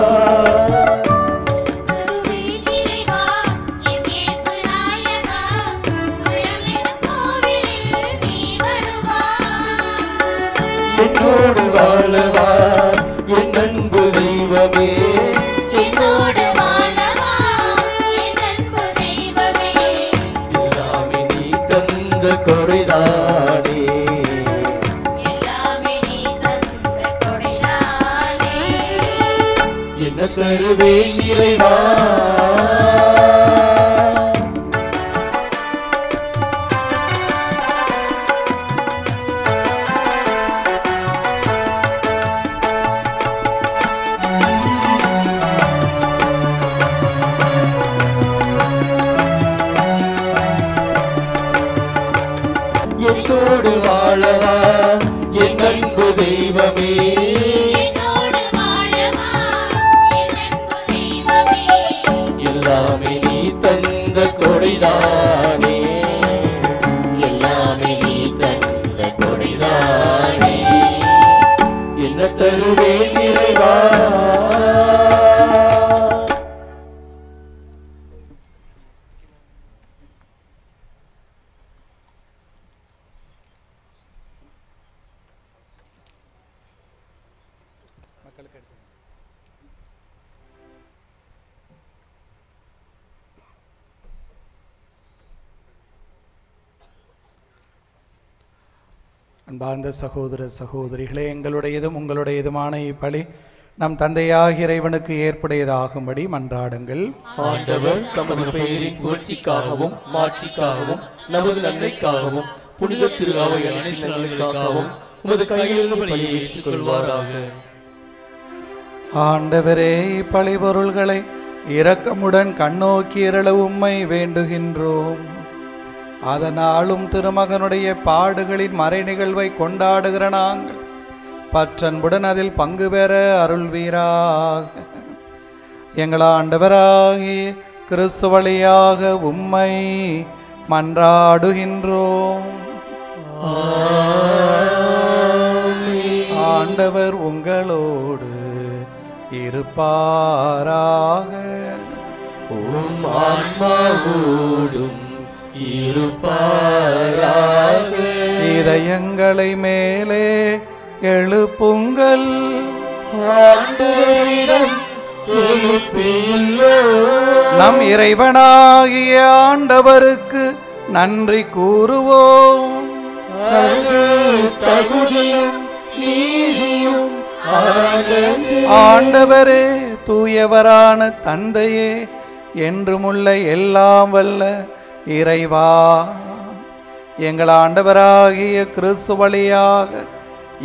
என்னோடு வாழவா என் அன்பு தெய்வமே, என்னோடு வாழவா என் அன்பு தெய்வமே, எல்லாமே நீ தந்த கொடைதானே, எல்லாமே நீ தந்த கொடைதானே. என்ன தருவேன் இறைவா. என்னோடு வாழவா என் அன்பு தெய்வமே, என்னோடு வாழவா என் அன்பு தெய்வமே, எல்லாமே நீ தந்த கொடைதானே, எல்லாமே நீ தந்த கொடைதானே. என்ன தருவேன் இறைவா. அன்பார்ந்த சகோதர சகோதரிகளே, எங்களுடையதும் உங்களுடையதுமான இப்பலி நம் தந்தையாகிய இறைவனுக்கு ஏற்புடையதாகும்படி மன்றாடுங்கள். ஆண்டவர் தமது பெயரின் புகழ்ச்சிக்காகவும் மாட்சிக்காகவும் நமது நன்மைக்காகவும் புனித திரு அவை அனைத்து நலன்களுக்காகவும் உமது கையிலிருந்து பலியை ஏற்றுக்கொள்வாராக. ஆண்டவரே, இப்பழி பொருள்களை இரக்கமுடன் கண்ணோக்கி அருள உம்மை வேண்டுகின்றோம். அதனாலும் திருமகனுடைய பாடுகளின் மறை நிகழ்வை கொண்டாடுகிற நாங்கள் பற்றன்புடன் அதில் பங்கு பெற அருள்வீராக. எங்கள் ஆண்டவராகிய கிறிஸ்து வழியாக உம்மை மன்றாடுகின்றோம். ஆண்டவர் உங்களோடு இருப்பாராக. உம் ஆன்மாவோடும் இருப்பாராக. இதயங்களை மேலே எழுப்புங்கள். ஆண்டவரிடம் எழுப்பியுள்ளோம். நம் இறைவனாகிய ஆண்டவருக்கு நன்றி கூறுவோம். அது தகுதியும் நீதியும் ஆனது. ஆண்டவரே, தூயவரான தந்தையே, என்றுமுள்ள எல்லாம் வல்ல இறைவா, எங்கள் ஆண்டவராகிய கிறிஸ்து வழியாக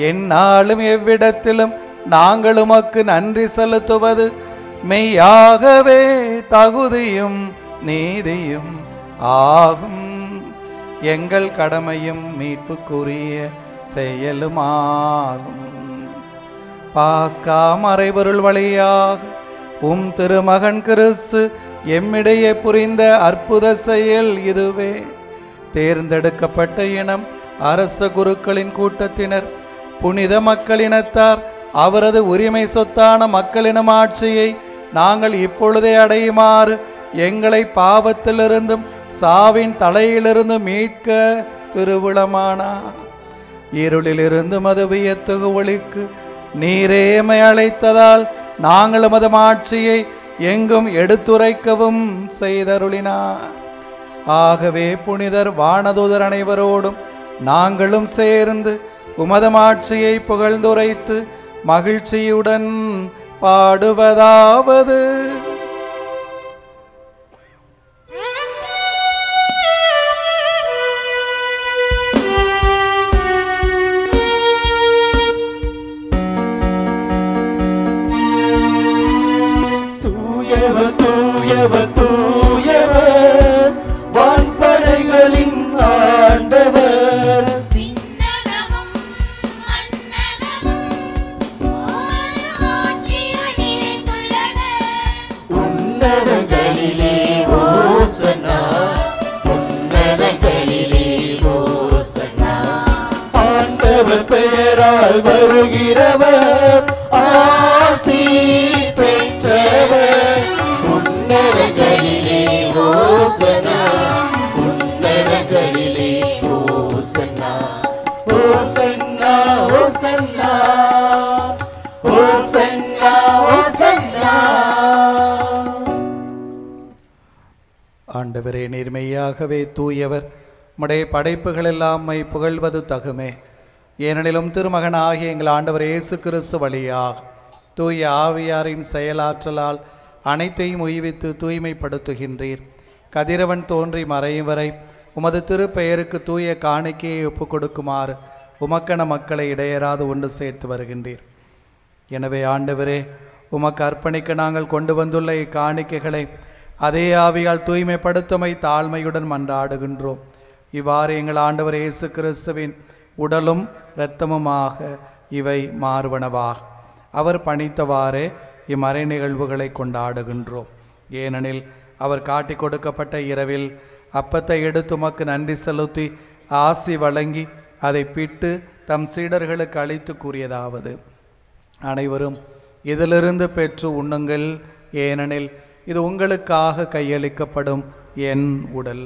எந்நாளும் எவ்விடத்திலும் நாங்கள் உமக்கு நன்றி செலுத்துவது மெய்யாகவே தகுதியும் நீதியும் ஆகும். எங்கள் கடமையும் மீட்புக்குரிய செயலுமாகும். பாஸ்கா மறைபொருள் வழியாக உம் திருமகன் கிறிஸ்து எம்மிடையே புரிந்த அற்புத செயல் இதுவே. தேர்ந்தெடுக்கப்பட்ட இனம், அரச குருக்களின் கூட்டத்தினர், புனித மக்களினத்தார் அவரது உரிமை சொத்தான மக்களினம் ஆட்சியை நாங்கள் இப்பொழுதே அடையுமாறு எங்களை பாவத்திலிருந்தும் சாவின் தலையிலிருந்து மீட்க திருவுளமானார். இருளிலிருந்து மது வியத்தகு ஒளிக்கு நீரேமை அழைத்ததால் நாங்கள் உமது மாட்சியை எங்கும் எடுத்துரைக்கவும் செய்தருளினார். ஆகவே புனிதர் வானதூதர் அனைவரோடும் நாங்களும் சேர்ந்து உமது மாட்சியை புகழ்ந்துரைத்து மகிழ்ச்சியுடன் பாடுவதாவது: தூயவர் தூயவர் தூயவர் வான்படைகளின் ஆண்டவர். உன்னதங்களிலே ஓசன்னா, உன்னதங்களிலே ஓசன்னா. ஆண்டவர் பெயரால் வருகிறவர் ஆசி பெற்றவர். உன்னதங்களிலே ஓசன்னா, உன்னதங்களிலே ஓசன்னா. ஓசன்னா ஓசன்னா ஓசன்னா ஓசன்னா. ஆண்டவரே, நீர் மெய்யாகவே தூயவர். உம்முடைய படைப்புகள் எல்லாம் மை புகழ்வது தகுமே. ஏனெனிலும் திருமகனாகிய எங்கள் ஆண்டவர் இயேசு கிறிஸ்து வழியாக தூய ஆவியாரின் செயலாற்றலால் அனைத்தையும் உய்வித்து தூய்மைப்படுத்துகின்றீர். கதிரவன் தோன்றி மறையும் வரை உமது திருப்பெயருக்கு தூய காணிக்கையை ஒப்புக் கொடுக்குமாறு உமக்கன மக்களை இடையராது ஒன்று சேர்த்து வருகின்றீர். எனவே ஆண்டவரே, உமக்கு அர்ப்பணிக்க நாங்கள் கொண்டு வந்துள்ள இக்காணிக்கைகளை அதே ஆவியால் தூய்மைப்படுத்துமை தாழ்மையுடன் மன்றாடுகின்றோம். இவ்வாறு எங்கள் ஆண்டவர் இயேசு கிறிஸ்துவின் உடலும் இரத்தமுமாக இவை மாறுவனவாக. அவர் பணித்தவாறே இம்மறை நிகழ்வுகளை கொண்டாடுகின்றோம். ஏனெனில் அவர் காட்டி கொடுக்கப்பட்ட இரவில் அப்பத்தை எடுத்து உமக்கு நன்றி செலுத்தி ஆசி வழங்கி அதை பிட்டு தம் சீடர்களுக்கு அளித்து கூறியதாவது: அனைவரும் இதிலிருந்து பெற்று உண்ணுங்கள், ஏனெனில் இது உங்களுக்காக கையளிக்கப்படும் என் உடல்.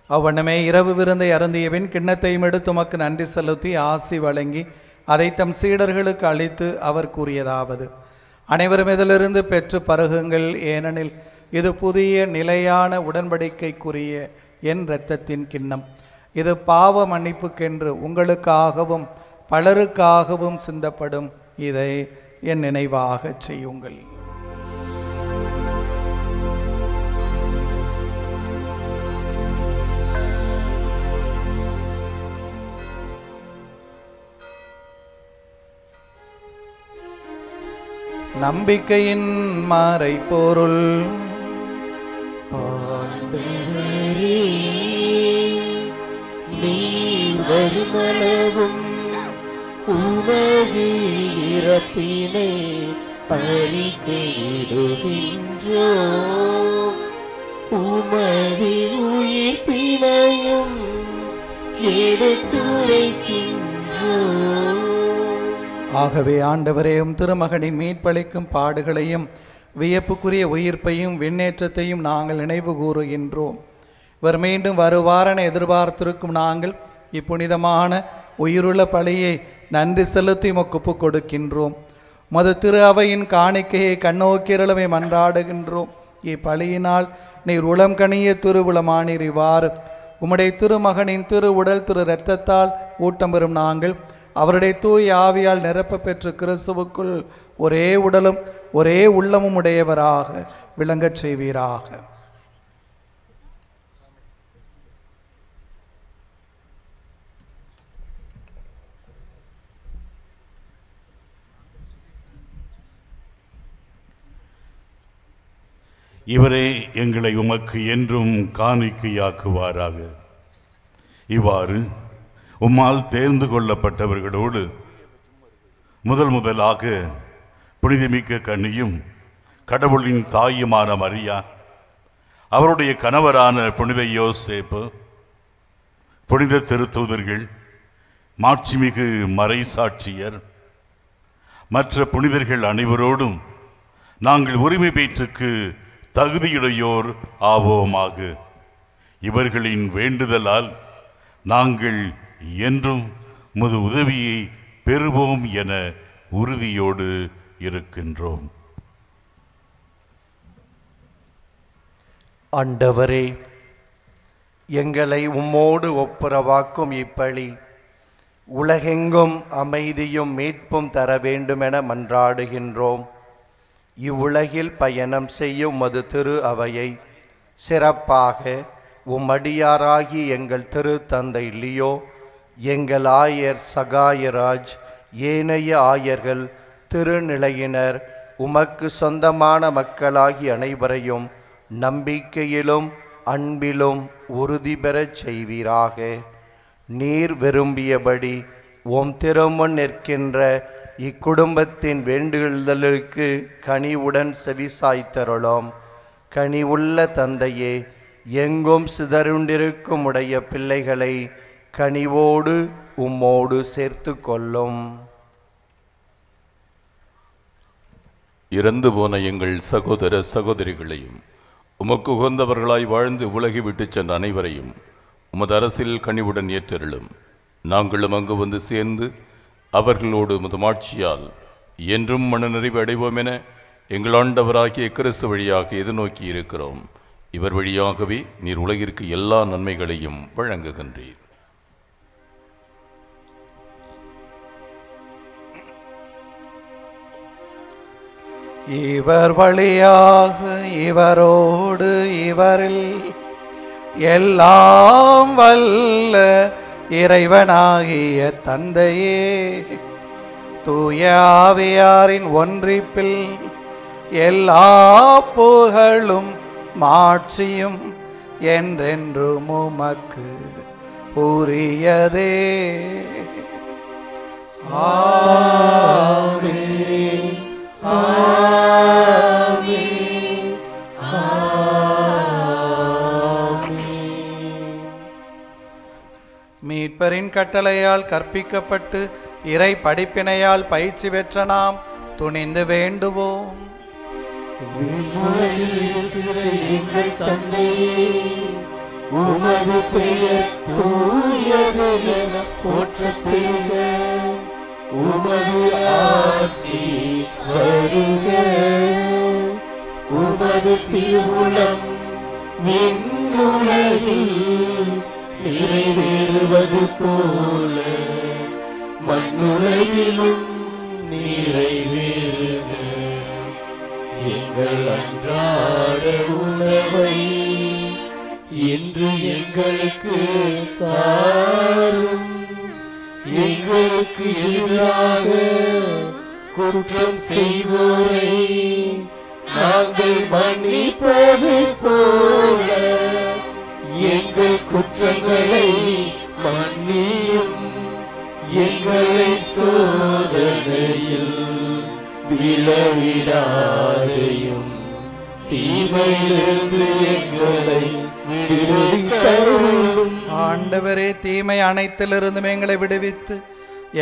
அவ்வண்ணமே இரவு விருந்தை அருந்தியபின் கிண்ணத்தையும் எடுத்து உமக்கு நன்றி செலுத்தி ஆசி வழங்கி அதை தம் சீடர்களுக்கு அளித்து அவர் கூறியதாவது: அனைவரும் இதிலிருந்து பெற்று பருகுங்கள், ஏனெனில் இது புதிய நிலையான உடன்படிக்கைக்குரிய என் இரத்தத்தின் கிண்ணம். இது பாவ மன்னிப்புக்கென்று உங்களுக்காகவும் பலருக்காகவும் சிந்தப்படும். இதை என் நினைவாக செய்யுங்கள். நம்பிக்கையின் மறைபொருள். ஆண்டவரே, நீர் வருமளவும் உமது இறப்பினை அறிக்கையிடுகின்றோம், உமது உயிர்ப்பினையும் எடுத்துரைக்கின்றோம். ஆகவே ஆண்டவரேயும் திருமகனின் மீட்பளிக்கும் பாடுகளையும் வியப்புக்குரிய உயிர்ப்பையும் விண்ணேற்றத்தையும் நாங்கள் நினைவு கூறுகின்றோம். இவர் மீண்டும் வருவாரென எதிர்பார்த்திருக்கும் நாங்கள் இப்புனிதமான உயிருள்ள பலியை நன்றி செலுத்தி ஒப்புக் கொடுக்கின்றோம். மது திரு அவையின் காணிக்கையை கண்ணோக்கிரளவை மன்றாடுகின்றோம். இப்பலியினால் நீர் உளம் கனிய திருவுளமானீர். இவ்வாறு உம்முடைய திருமகனின் திரு உடல் திரு இரத்தத்தால் ஊட்டம் பெறும் நாங்கள் அவருடைய தூய் ஆவியால் நிரப்ப பெற்று கிறிஸ்துவுக்குள் ஒரே உடலும் ஒரே உள்ளமும் உடையவராக விளங்கச் செய்வீராக. இவரே எங்களை உமக்கு என்றும் காணிக்கையாக்குவாராக. இவ்வாறு உம்மால் தேர்ந்து கொள்ளப்பட்டவர்களோடு முதலாக புனிதமிக்க கன்னியும் கடவுளின் தாயுமான மரியா, அவருடைய கணவரான புனித யோசேப்பு, புனித திருத்தூதர்கள், மாட்சிமிகு மறைசாட்சியர், மற்ற புனிதர்கள் அனைவரோடும் நாங்கள் உரிமை பேற்றுக்கு தகுதியுடையோர் ஆவோமாக. இவர்களின் வேண்டுதலால் நாங்கள் என்றும் உமது உதவியை பெறுவோம் என உறுதியோடு இருக்கின்றோம். ஆண்டவரே, எங்களை உம்மோடு ஒப்புரவாக்கும் இப்பழி உலகெங்கும் அமைதியும் மீட்பும் தர வேண்டுமென மன்றாடுகின்றோம். இவ்வுலகில் பயணம் செய்யும் மது திரு அவையை சிறப்பாக உம்மடியாராகி எங்கள் திரு தந்தை லியோ, எங்கள் ஆயர் சகாயராஜ், ஏனைய ஆயர்கள், திருநிலையினர், உமக்கு சொந்தமான மக்களாகி அனைவரையும் நம்பிக்கையிலும் அன்பிலும் உறுதி பெறச் செய்வீராக. நீர் விரும்பியபடி உம் திருமுன் நிற்கின்ற இக்குடும்பத்தின் வேண்டுதலுக்கு கனிவுடன் செவிசாய்த்தருளோம். கனிவுள்ள தந்தையே, எங்கும் சிதறுண்டிருக்கும் உடைய பிள்ளைகளை கனிவோடு உம்மோடு சேர்த்து கொள்ளும். இறந்து போன எங்கள் சகோதர சகோதரிகளையும் உமக்கு உகந்தவர்களாய் வாழ்ந்து உலகை விட்டு சென்ற அனைவரையும் உமது அரசில் கனிவுடன் ஏற்றருளும். நாங்களும் அங்கு வந்து சேர்ந்து அவர்களோடு உமது மாட்சியால் என்றும் மனநிறைவு அடைவோம் என எங்கள் ஆண்டவராகிய கிறிஸ்து வழியாக எதிர்நோக்கி இருக்கிறோம். இவர் வழியாகவே நீர் உலகிற்கு எல்லா நன்மைகளையும் வழங்குகின்றீர். இவர் வழியாக இவரோடு இவரில் எல்லாம் வல்ல இறைவனாகிய தந்தையே, தூய ஆவியாரின் ஒன்றிப்பில் எல்லா புகழும் மாட்சியும் என்றென்றும் உமக்கு உரியதே. ஆமென். ஆமென். மீட்பரின் கட்டளையால் கற்பிக்கப்பட்டு இறை படிப்பினையால் பயிற்சி பெற்ற நாம் துணிந்து வேண்டுவோம். எங்கள் தந்தையே, உமது பெயர் தூயது என போற்றப் பெறுக. உமது ஆட்சி வருக. உமது திருவுளம் விண்ணுலகில் நிறைவேறுவது போல மண்ணுலகிலும் நிறைவேறுக. எங்கள் அன்றாட உணவை இன்று எங்களுக்கு தாரும். எங்களுக்கு எதிராக குற்றம் செய்வோரை நாங்கள் மன்னிப்பது போல எங்கள் குற்றங்களை மன்னியும். எங்களை சோதனையில் விழவிடாதையும் தீமையிலிருந்து எங்களை விடுவித்தருளும். ஆண்டவரே, தீமை அனைத்திலிருந்தும் எங்களை விடுவித்து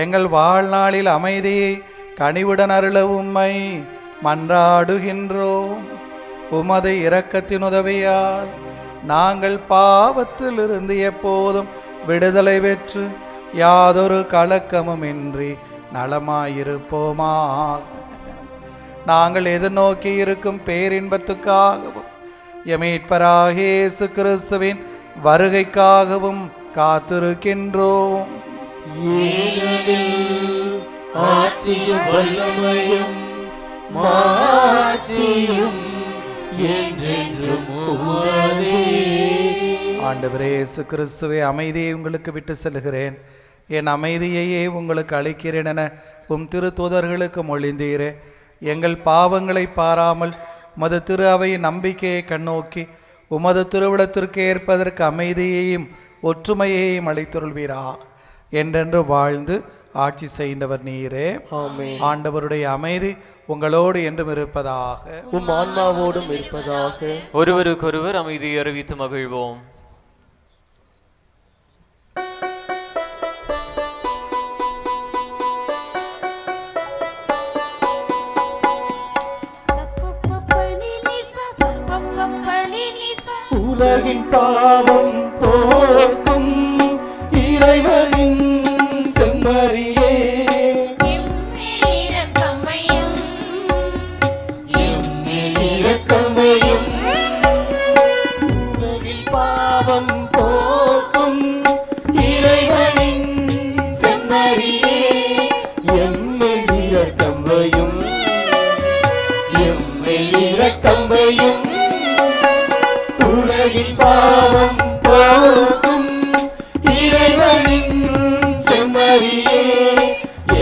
எங்கள் வாழ்நாளில் அமைதியை கனிவுடன் அருள உம்மை மன்றாடுகின்றோம். உமது இரக்கத்தின் உதவியால் நாங்கள் பாவத்திலிருந்து எப்போதும் விடுதலை பெற்று யாதொரு கலக்கமும் இன்றி நலமாயிருப்போமாக. நாங்கள் எதிர்நோக்கி இருக்கும் பேரின்பத்துக்காகவும் எமீட்பராகிய இயேசு கிறிஸ்துவின் வருகைக்காகவும் காத்திருக்கின்றோம். ஆட்சியும் வல்லமையும் மாட்சியும் என்றென்றும் உமதே. ஆண்டவரே இயேசு கிறிஸ்துவே, அமைதியை உங்களுக்கு விட்டு செல்கிறேன், என் அமைதியையே உங்களுக்கு அளிக்கிறேன் என உம் திரு தூதர்களுக்கு மொழிந்தீரே. எங்கள் பாவங்களை பாராமல் உமது திரு அவையின் நம்பிக்கையை கண்ணோக்கி உமது திருவிழத்திற்கு ஏற்பதற்கு அமைதியையும் ஒற்றுமையையும் அளித்தருள்வீரா. என்றென்று வாழ்ந்து ஆட்சி செய்தவர் நீரே. ஆண்டவருடைய அமைதி உங்களோடு என்றும் இருப்பதாக, உம் ஆன்மாவோடும் இருப்பதாக. ஒருவருக்கொருவர் அமைதியை அறிவித்து மகிழ்வோம். உலகின் பாவம் போக்கும் இறைவனின் செம்மறியே இரக்கமையும் இரக்கமையும் உலகின் பாவம் போக்கும் இறைவனின் செம்மறியே எம்மில் இரக்கமையும் எம்மில் இரக்கமையும் உலகின் பாவம் போக்கும் இறைவனின் செம்மறியே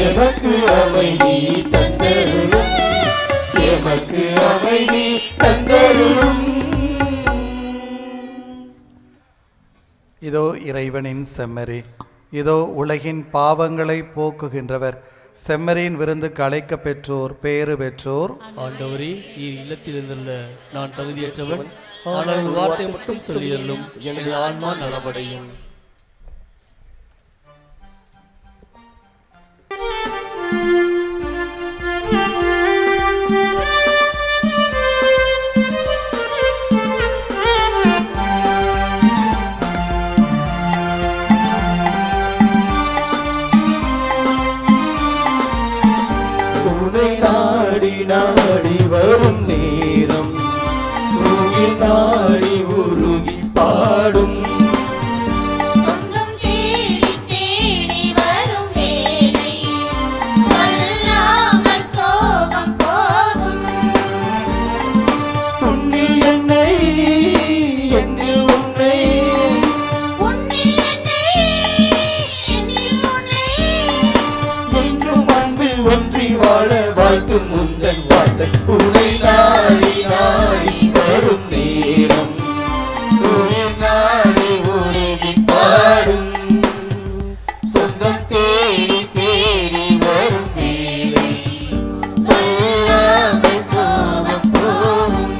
எமக்கு அமைதி தந்தருளும் எமக்கு அமைதி தந்தருளும். இதோ இறைவனின் செம்மறி, இதோ உலகின் பாவங்களை போக்குகின்றவர். செம்மறியின் விருந்துக்கு அழைக்க பெற்றோர் பேறு பெற்றோர். ஆண்டவரே, நீர் இல்லத்தில் இருந்துள்ள நான் தகுதியற்றவன், ஆனால் ஒரு வார்த்தை மட்டும் சொல்லியல்லும் எனது ஆன்மா நலமடையும். உன்னை நாடி நாடி வரும் நேரம் உருகி நாடி உருகி பாடும் சொந்தம் தேடி தேடி வரும் வேளை சொல்லாமல் சோகம் போகும். உன்னில் என்னை என்னில் உன்னை உன்னில் என்னை என்னில் உன்னை என்றும் அன்பில் ஒன்றி வாழ வாழ்த்தும் முந்தன் வாழ்த்த உன்னை நாடி நாடி வரும் நேரம் உன்னை நாடி உருகி பாடும் சொந்தம் தேடி தேடி வரும் வேளை சொல்லாமல் சோகம் போகும்.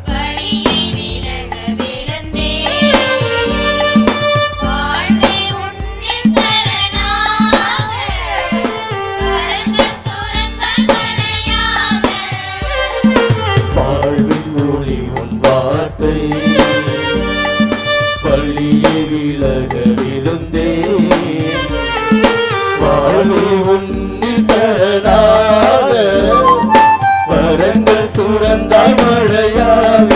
வழியை விலக விழுந்தே வாழ்வே உன்னில் சரணாக கரங்கள் சுரந்தால் மழையாக வாழ்வின் ஒளி உன் வார்த்தை வழியை விலக விழுந்தேன் வாழ்வை உன்னில் சரணாக வரங்கள் சுரந்தாய் மழையாக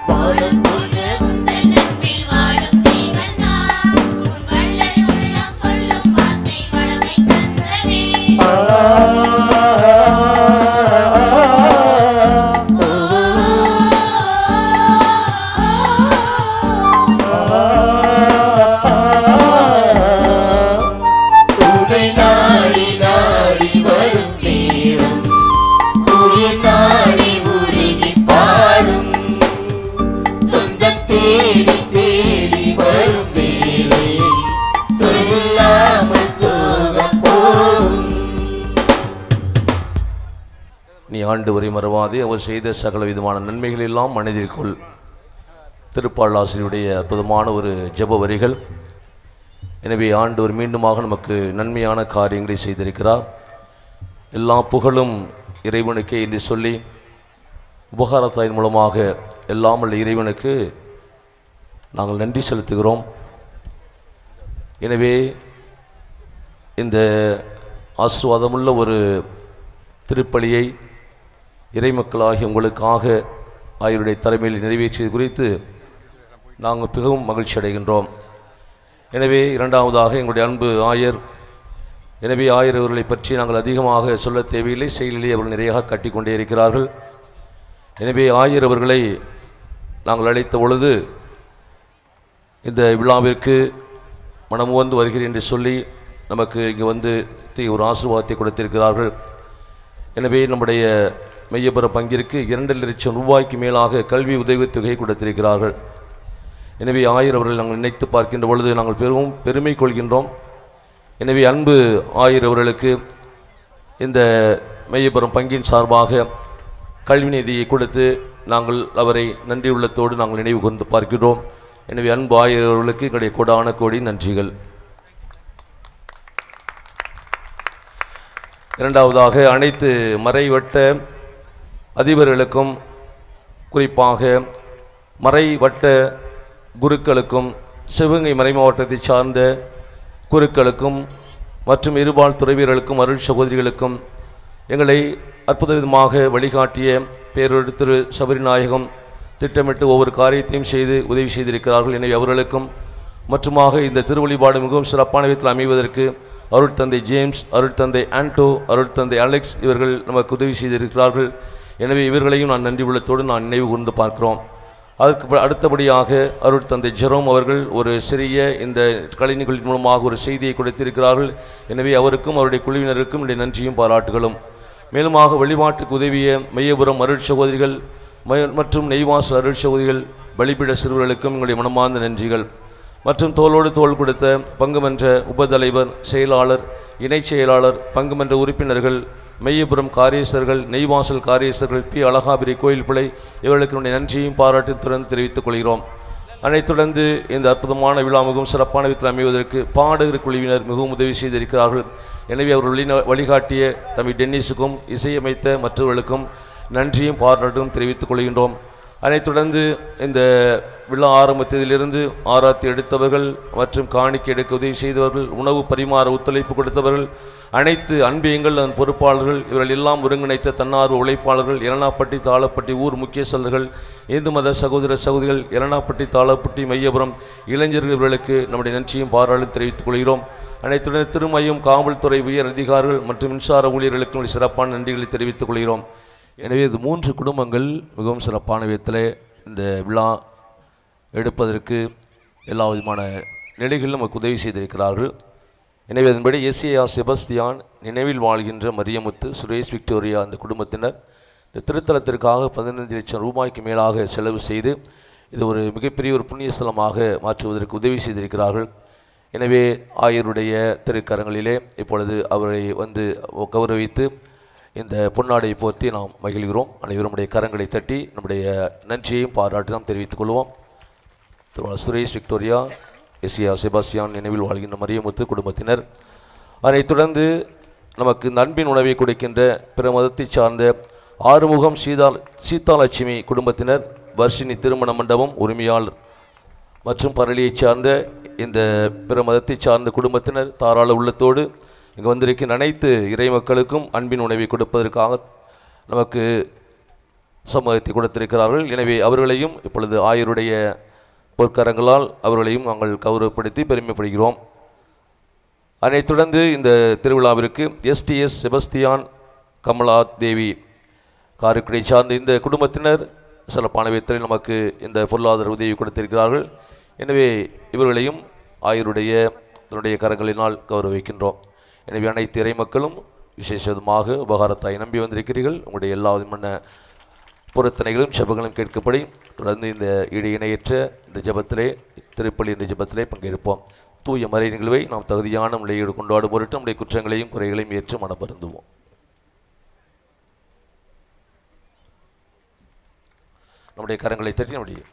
வாழும் போன்ற உந்தன் அன்பில் வாழும் தேவன் நான் உன் வள்ளல் உள்ளம் சொல்லும் வார்த்தை வளமை தந்ததே உன்னை நாடி நாடி வரும் நேரம் உயிர் நாடி உருகி பாடும் சொந்தம் தேடி தேடி வரும் வேளை சொல்லாமல் சோகம் போகும். நீ ஆண்டவரை மறவாதே, அவர் செய்த சகல விதமான நன்மைகள் எல்லாம் மனதில் கொள். திருப்பாளாசிரியருடைய அற்புதமான ஒரு ஜெப வரிகள். எனவே ஆண்டவர் மீண்டுமாக நமக்கு நன்மையான காரியங்களை செய்திருக்கிறார். எல்லா புகழும் இறைவனுக்கே என்று சொல்லி உபகாரத்தாயின் மூலமாக எல்லாம் உள்ள இறைவனுக்கு நாங்கள் நன்றி செலுத்துகிறோம். எனவே இந்த ஆசீர்வாதமுள்ள ஒரு திருப்பலியை இறைமக்களாகி உங்களுக்காக ஆயருடைய தலைமையில் நிறைவேற்றியது குறித்து நாங்கள் மிகவும் மகிழ்ச்சி அடைகின்றோம். எனவே இரண்டாவதாக எங்களுடைய அன்பு ஆயர், எனவே ஆயர் அவர்களை பற்றி நாங்கள் அதிகமாக சொல்ல தேவையில்லை, செயலிலே அவர்கள் நிறையாக கட்டிக்கொண்டே இருக்கிறார்கள். எனவே ஆயர் அவர்களை நாங்கள் அழைத்த பொழுது இந்த விழாவிற்கு மனமுவந்து வருகிறேன் என்று சொல்லி நமக்கு இங்கே வந்து ஒரு ஆசீர்வாதத்தை கொடுத்திருக்கிறார்கள். எனவே நம்முடைய மெய்யபுர பங்கிற்கு 2 லட்சம் ரூபாய்க்கு மேலாக கல்வி உதவித்தொகையை கொடுத்திருக்கிறார்கள். எனவே ஆயர் அவர்கள் நாங்கள் நினைத்து பார்க்கின்ற பொழுது நாங்கள் பெருமை கொள்கின்றோம். எனவே அன்பு ஆயர் அவர்களுக்கு இந்த மையபுரம் பங்கின் சார்பாக கல்வி நிதியை கொடுத்து நாங்கள் அவரை நன்றி உள்ளத்தோடு நாங்கள் நினைவு கூர்ந்து பார்க்கிறோம். எனவே அன்பு ஆயர் அவர்களுக்கு எங்களுடைய கோடான கோடி நன்றிகள். இரண்டாவதாக அனைத்து மறைவட்ட அதிபர்களுக்கும் குறிப்பாக மறைவட்ட குருக்களுக்கும் சிவகங்கை மறை மாவட்டத்தை சார்ந்த குருக்களுக்கும் மற்றும் இருபால் துறவியர்களுக்கும் அருள் சகோதரிகளுக்கும் எங்களை அற்புத விதமாக வழிகாட்டிய பேரொரு திரு சபரிநாயகம் திட்டமிட்டு ஒவ்வொரு காரியத்தையும் செய்து உதவி செய்திருக்கிறார்கள். எனவே அவர்களுக்கும் மற்றுமாக இந்த திருவழிபாடு மிகவும் சிறப்பான விதத்தில் அமைவதற்கு அருள் தந்தை ஜேம்ஸ், அருள் தந்தை ஆண்டோ, அருள் தந்தை அலெக்ஸ் இவர்கள் நமக்கு உதவி செய்திருக்கிறார்கள். எனவே இவர்களையும் நான் நன்றி உள்ளத்தோடு நான் நினைவு கூர்ந்து பார்க்கிறோம். அதற்கு அடுத்தபடியாக அருள் தந்தை ஜெரோம் அவர்கள் ஒரு சிறிய இந்த கலைஞர்களின் மூலமாக ஒரு செய்தியை கொடுத்திருக்கிறார்கள். எனவே அவருக்கும் அவருடைய குழுவினருக்கும் என்னுடைய நன்றியும் பாராட்டுகளும். மேலுமாக வழிபாட்டுக்கு உதவிய மையபுரம் அருள் சகோதரிகள் மற்றும் நெய்வாசல் அருள் சகோதரிகள் பலிபீட சிறுவர்களுக்கும் எங்களுடைய மனமார்ந்த நன்றிகள். மற்றும் தோளோடு தோள் கொடுத்த பங்குமன்ற உபதலைவர், செயலாளர், இணைச் செயலாளர், பங்குமன்ற உறுப்பினர்கள், மையபுரம் காரியஸ்தர்கள், நெய்வாசல் காரியஸ்தர்கள், பி அழகாபிரி கோயில் பிள்ளை இவர்களுக்கு என்னுடைய நன்றியும் பாராட்டும் தொடர்ந்து தெரிவித்துக் கொள்கிறோம். அதைத் தொடர்ந்து இந்த அற்புதமான விழா மிகவும் சிறப்பான விதத்தில் அமைவதற்கு பாடகர் குழுவினர் மிகவும் உதவி செய்திருக்கிறார்கள். எனவே அவர்கள் வழிகாட்டிய தம்பி டென்னிஸுக்கும் இசையமைத்த மற்றவர்களுக்கும் நன்றியும் பாராட்டும் தெரிவித்துக் கொள்கின்றோம். அதைத் தொடர்ந்து இந்த விழா ஆரம்பத்திலிருந்து ஆராத்தி எடுத்தவர்கள் மற்றும் காணிக்கை எடுக்க உதவி செய்தவர்கள், உணவு பரிமாற ஒத்துழைப்பு கொடுத்தவர்கள், அனைத்து அன்பியங்கள் அதன் பொறுப்பாளர்கள் இவர்கள் எல்லாம் ஒருங்கிணைத்த தன்னார்வ உழைப்பாளர்கள், எலனாப்பட்டி தாளப்பட்டி ஊர் முக்கியஸ்தர்கள், இந்து மத சகோதர சகோதரிகள், எலனாப்பட்டி தாளப்பட்டி மையபுரம் இளைஞர்கள் இவர்களுக்கு நம்முடைய நன்றியும் பாராளும் தெரிவித்துக் கொள்கிறோம். அனைத்துடன் திருமயம் காவல்துறை உயர் அதிகாரிகள் மற்றும் மின்சார ஊழியர்களுக்கு சிறப்பான நன்றிகளை தெரிவித்துக் கொள்கிறோம். எனவே இது 3 குடும்பங்கள் மிகவும் சிறப்பான விதத்தில் இந்த விழா எடுப்பதற்கு எல்லா விதமான நிலைகளிலும் நமக்கு உதவி செய்திருக்கிறார்கள். எனவே அதன்படி எஸ்ஏஆ செபஸ்தியான், நினைவில் வாழ்கின்ற மரியமுத்து, சுரேஷ் விக்டோரியா அந்த குடும்பத்தினர் இந்த திருத்தலத்திற்காக 15 லட்சம் ரூபாய்க்கு மேலாக செலவு செய்து இது ஒரு மிகப்பெரிய ஒரு புண்ணிய ஸ்தலமாக மாற்றுவதற்கு உதவி செய்திருக்கிறார்கள். எனவே ஆயருடைய திருக்கரங்களிலே இப்பொழுது அவரை கௌரவித்து இந்த பொன்னாடை போற்றி நாம் மகிழ்கிறோம். அனைவரும் நம்முடைய கரங்களை தட்டி நம்முடைய நன்றியையும் பாராட்டி நாம் தெரிவித்துக் கொள்வோம். சுரேஷ் விக்டோரியா, எஸ்ஏஆ செபாஸ்டியான், நினைவில் வாழ்கின்ற மரியமுத்து குடும்பத்தினர். அதைத் தொடர்ந்து நமக்கு இந்த அன்பின் உணவை கொடுக்கின்ற பிற மதத்தை சார்ந்த ஆறுமுகம் சீதாலட்சுமி குடும்பத்தினர், வர்ஷினி திருமண மண்டபம் உரிமையாளர் மற்றும் பரளியை சார்ந்த இந்த பிற மதத்தை சார்ந்த குடும்பத்தினர் தாராள உள்ளத்தோடு இங்கு வந்திருக்கின்ற அனைத்து இறை மக்களுக்கும் அன்பின் உணவை கொடுப்பதற்காக நமக்கு சமூகத்தை கொடுத்திருக்கிறார்கள். எனவே அவர்களையும் இப்பொழுது ஆயருடைய பொற்கரங்களால் அவர்களையும் நாங்கள் கௌரவப்படுத்தி பெருமைப்படுகிறோம். அதைத் தொடர்ந்து இந்த திருவிழாவிற்கு எஸ்டிஎஸ் செபஸ்தியான் கமலா தேவி காரைக்குடியை சார்ந்த இந்த குடும்பத்தினர் சிறப்பான விதத்தில் நமக்கு இந்த பொருளாதார உதவி கொடுத்திருக்கிறார்கள். எனவே இவர்களையும் ஆயருடைய தன்னுடைய கரங்களினால் கௌரவிக்கின்றோம். எனவே அனைத்து இறை மக்களும் விசேஷமாக உபகாரத்தாய் நம்பி வந்திருக்கிறீர்கள். உங்களுடைய எல்லா விதமான பொருத்தனைகளும் ஜெபங்களும் கேட்கப்படி தொடர்ந்து இந்த இணையற்ற இந்த ஜெபத்திலே, திருப்பலி என்ற ஜெபத்திலே பங்கெடுப்போம். தூய மறை நிகழ்வை நாம் தகுதியான முறையோடு கொண்டாடும் பொருட்டு நம்முடைய குற்றங்களையும் குறைகளையும் ஏற்று மனம் வருந்துவோம். நம்முடைய கரங்களை தட்டி நம்முடைய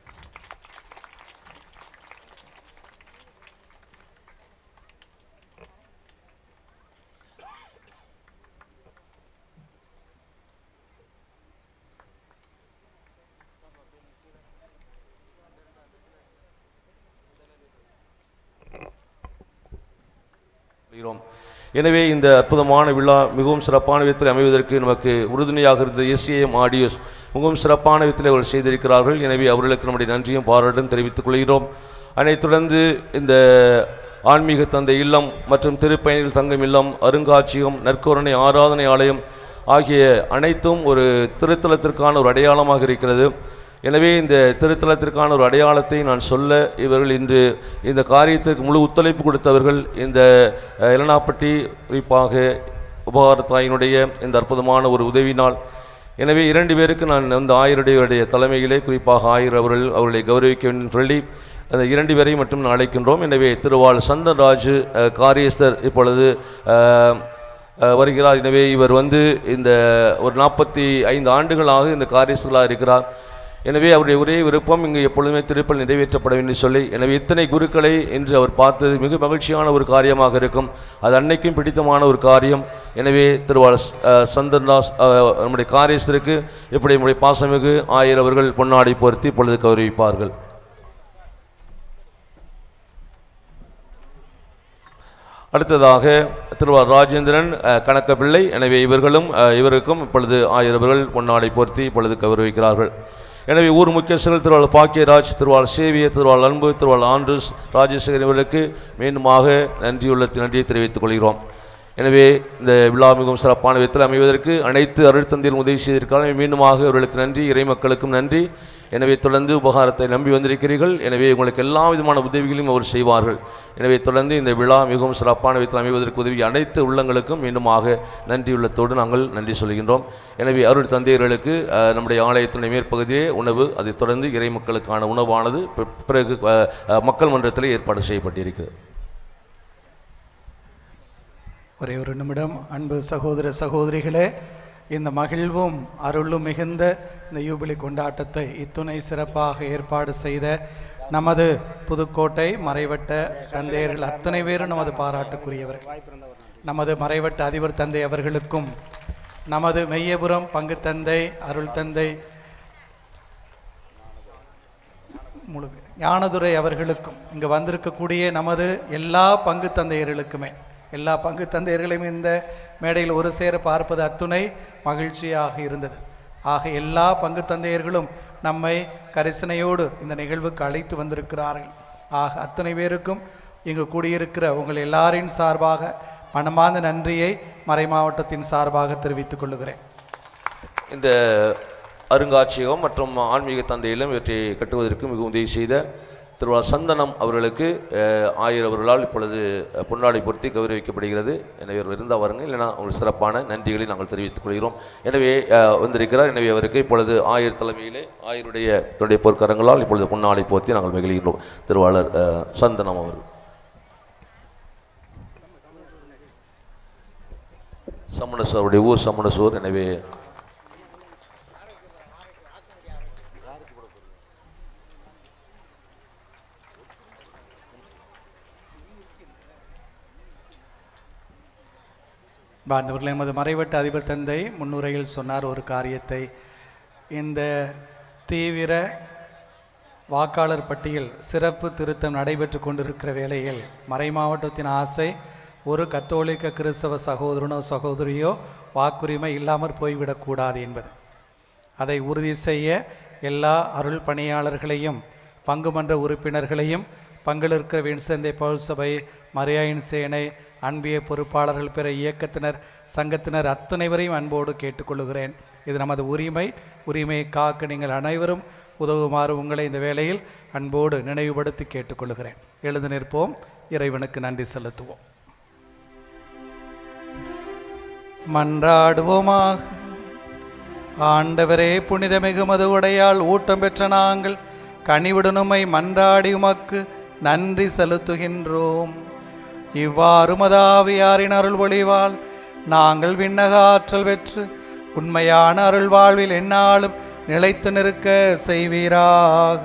எனவே இந்த அற்புதமான விழா மிகவும் சிறப்பான விதத்தில் அமைவதற்கு நமக்கு உறுதுணையாக இருந்த எஸ்ஏஎம் ஆடியோஸ் மிகவும் சிறப்பான விதத்தில் அவர்கள் செய்திருக்கிறார்கள். எனவே அவர்களுக்கு நம்முடைய நன்றியும் பாராட்டும் தெரிவித்துக் கொள்கிறோம். அதைத் தொடர்ந்து இந்த ஆன்மீக தந்தை இல்லம் மற்றும் திருப்பயணிகள் தங்கும் இல்லம், அருங்காட்சியகம், நற்கருணை ஆராதனை ஆலயம் ஆகிய அனைத்தும் ஒரு திருத்தலத்திற்கான ஒரு அடையாளமாக இருக்கிறது. எனவே இந்த திருத்தலத்திற்கான ஒரு அடையாளத்தை நான் சொல்ல இவர்கள் இன்று இந்த காரியத்திற்கு முழு ஒத்துழைப்பு கொடுத்தவர்கள் இந்த எலனாப்பட்டி குறிப்பாக உபகாரத்தாயினுடைய இந்த அற்புதமான ஒரு உதவினால். எனவே 2 பேருக்கு நான் ஆயருடைய தலைமையிலே குறிப்பாக ஆயர் அவர்களை கௌரவிக்க வேண்டும் சொல்லி அந்த 2 பேரையும் மட்டும் அழைக்கின்றோம். எனவே திருவாள் சந்தன்ராஜ் காரியஸ்தர் இப்பொழுது வருகிறார். எனவே இவர் இந்த ஒரு 45 ஆண்டுகளாக இந்த காரியஸ்தர்களாக இருக்கிறார். எனவே அவருடைய ஒரே விருப்பம் இங்கு எப்பொழுதுமே திருப்பல் நிறைவேற்றப்பட வேண்டும் சொல்லி, எனவே இத்தனை குருக்களை என்று அவர் பார்த்தது மிக மகிழ்ச்சியான ஒரு காரியமாக இருக்கும். அது அன்னைக்கும் பிடித்தமான ஒரு காரியம். எனவே திருவாள் சந்தன்தாஸ் நம்முடைய காரியஸ்தருக்கு இப்படி நம்முடைய பாசமிகு ஆயர் அவர்கள் பொன்னாடை பொருத்தி இப்பொழுது கௌரவிப்பார்கள். அடுத்ததாக திருவார் ராஜேந்திரன் கணக்கப்பிள்ளை. எனவே இவருக்கும் இப்பொழுது ஆயர் அவர்கள் பொன்னாடை பொருத்தி இப்பொழுது கௌரவிக்கிறார்கள். எனவே ஊர் முக்கியஸ்தர்கள் திருவாள் பாக்கியராஜ், திருவாள் சேவியர், திருவாள் அன்பு, திருவாள் ஆண்ட்ரூஸ், ராஜேஸ்வரன் இவர்களுக்கு மீண்டுமாக நன்றியை தெரிவித்துக் கொள்கிறோம். எனவே இந்த விழா மிகவும் சிறப்பான விதத்தில் அமைவதற்கு அனைத்து அருட்தந்தையும் உதவி செய்திருக்கிறார்கள். மீண்டுமாக அவர்களுக்கு நன்றி, இறை மக்களுக்கும் நன்றி. எனவே தொடர்ந்து உபகாரத்தை நம்பி வந்திருக்கிறீர்கள். எனவே உங்களுக்கு எல்லா விதமான உதவிகளையும் அவர் செய்வார்கள். எனவே தொடர்ந்து இந்த விழா மிகவும் சிறப்பான விதத்தில் அமைவதற்கு உதவி அனைத்து உள்ளங்களுக்கும் மீண்டுமாக நன்றியுள்ளத்தோடு நாங்கள் நன்றி சொல்கின்றோம். எனவே அருள் தந்தையர்களுக்கு நம்முடைய ஆலயத்துடைய மேற்பகுதியே உணவு, அதைத் தொடர்ந்து இறை மக்களுக்கான உணவானது பிறகு மக்கள் மன்றத்தில் ஏற்பாடு செய்யப்பட்டிருக்கிறது. ஒரே ஒரு நிமிடம். அன்பு சகோதர சகோதரிகளே, இந்த மகிழ்வும் அருளும் மிகுந்த இந்த யூபிலி கொண்டாட்டத்தை இத்துணை சிறப்பாக ஏற்பாடு செய்த நமது புதுக்கோட்டை மறைவட்ட தந்தையர்கள் அத்தனை பேரும் நமது பாராட்டுக்குரியவர்கள். நமது மறைவட்ட அதிபர் தந்தை அவர்களுக்கும், நமது மெய்யபுரம் பங்கு தந்தை அருள் தந்தை ஞானதுரை அவர்களுக்கும், இங்கு வந்திருக்கக்கூடிய நமது எல்லா பங்கு தந்தையர்களுக்குமே, எல்லா பங்கு தந்தையர்களையும் இந்த மேடையில் ஒரு சேர பார்ப்பது அத்துணை மகிழ்ச்சியாக இருந்தது. ஆக எல்லா பங்கு தந்தையர்களும் நம்மை கரிசனையோடு இந்த நிகழ்வுக்கு அழைத்து வந்திருக்கிறார்கள். ஆக அத்தனை பேருக்கும் இங்கு கூடியிருக்கிற உங்கள் எல்லாரின் சார்பாக மனமார்ந்த நன்றியை மறைமாவட்டத்தின் சார்பாக தெரிவித்துக் கொள்கிறேன். இந்த அருங்காட்சியகம் மற்றும் ஆன்மீக தந்தையிலும் இவற்றை கட்டுவதற்கு மிகவும் உதவி செய்த திருவாள் சந்தனம் அவர்களுக்கு ஆயர் அவர்களால் இப்பொழுது பொன்னாடை பொருத்தி கௌரவிக்கப்படுகிறது. எனவே அவர் இருந்தால் வருங்க, இல்லைனா ஒரு சிறப்பான நன்றிகளை நாங்கள் தெரிவித்துக் கொள்கிறோம். எனவே வந்திருக்கிறார். எனவே அவருக்கு இப்பொழுது ஆயர் தலைமையிலே ஆயருடைய பொற்கரங்களால் இப்பொழுது பொன்னாடை பொருத்தி நாங்கள் மகிழ்கிறோம். திருவாளர் சந்தனம் அவர்கள். சமணசூர், அவருடைய ஊர் சமணசூர். எனவே பாண்டவர்கள், எமது மறைவட்ட அதிபர் தந்தை முன்னுரையில் சொன்னார் ஒரு காரியத்தை. இந்த தீவிர வாக்காளர் பட்டியல் சிறப்பு திருத்தம் நடைபெற்று கொண்டிருக்கிற வேளையில் மறைமாவட்டத்தின் ஆசை ஒரு கத்தோலிக்க கிறிஸ்தவ சகோதரனோ சகோதரியோ வாக்குரிமை இல்லாமல் போய்விடக்கூடாது என்பது. அதை உறுதி செய்ய எல்லா அருள் பணியாளர்களையும் பங்குமன்ற உறுப்பினர்களையும் பங்களிருக்கிற வின்செந்தை பவுல் சபை, மரியாயின் சேனை, அன்பிய பொறுப்பாளர்கள், பிற இயக்கத்தினர், சங்கத்தினர் அத்தனைவரையும் அன்போடு கேட்டுக்கொள்கிறேன். இது நமது உரிமையை காக்க நீங்கள் அனைவரும் உதவுமாறு உங்களை இந்த வேளையில் அன்போடு நினைவுபடுத்தி கேட்டுக்கொள்கிறேன். எழுந்து நிற்போம், இறைவனுக்கு நன்றி செலுத்துவோம். மன்றாடுவோமாக. ஆண்டவரே, புனிதமிகு மது உடையால் ஊட்டம் பெற்ற நாங்கள் கனிவுடனுமை மன்றாடி உமக்கு நன்றி செலுத்துகின்றோம். இவ்வாறு மதாவியாரின் அருள் பொழிவால் நாங்கள் விண்ணக ஆற்றல் பெற்று உண்மையான அருள் வாழ்வில் எந்நாளும் நிலைத்து நிற்க செய்வீராக.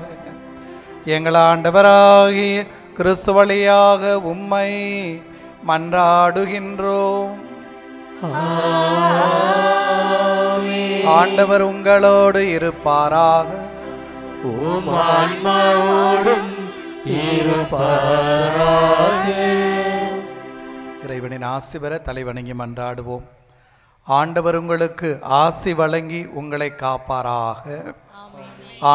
எங்கள் ஆண்டவராகிய கிறிஸ்து வழியாக உம்மை மன்றாடுகின்றோம். ஆண்டவர் உங்களோடு இருப்பாராக. இறைவனின் ஆசி பெற தலைவணங்கி மன்றாடுவோம். ஆண்டவர் உங்களுக்கு ஆசி வழங்கி உங்களை காப்பாராக.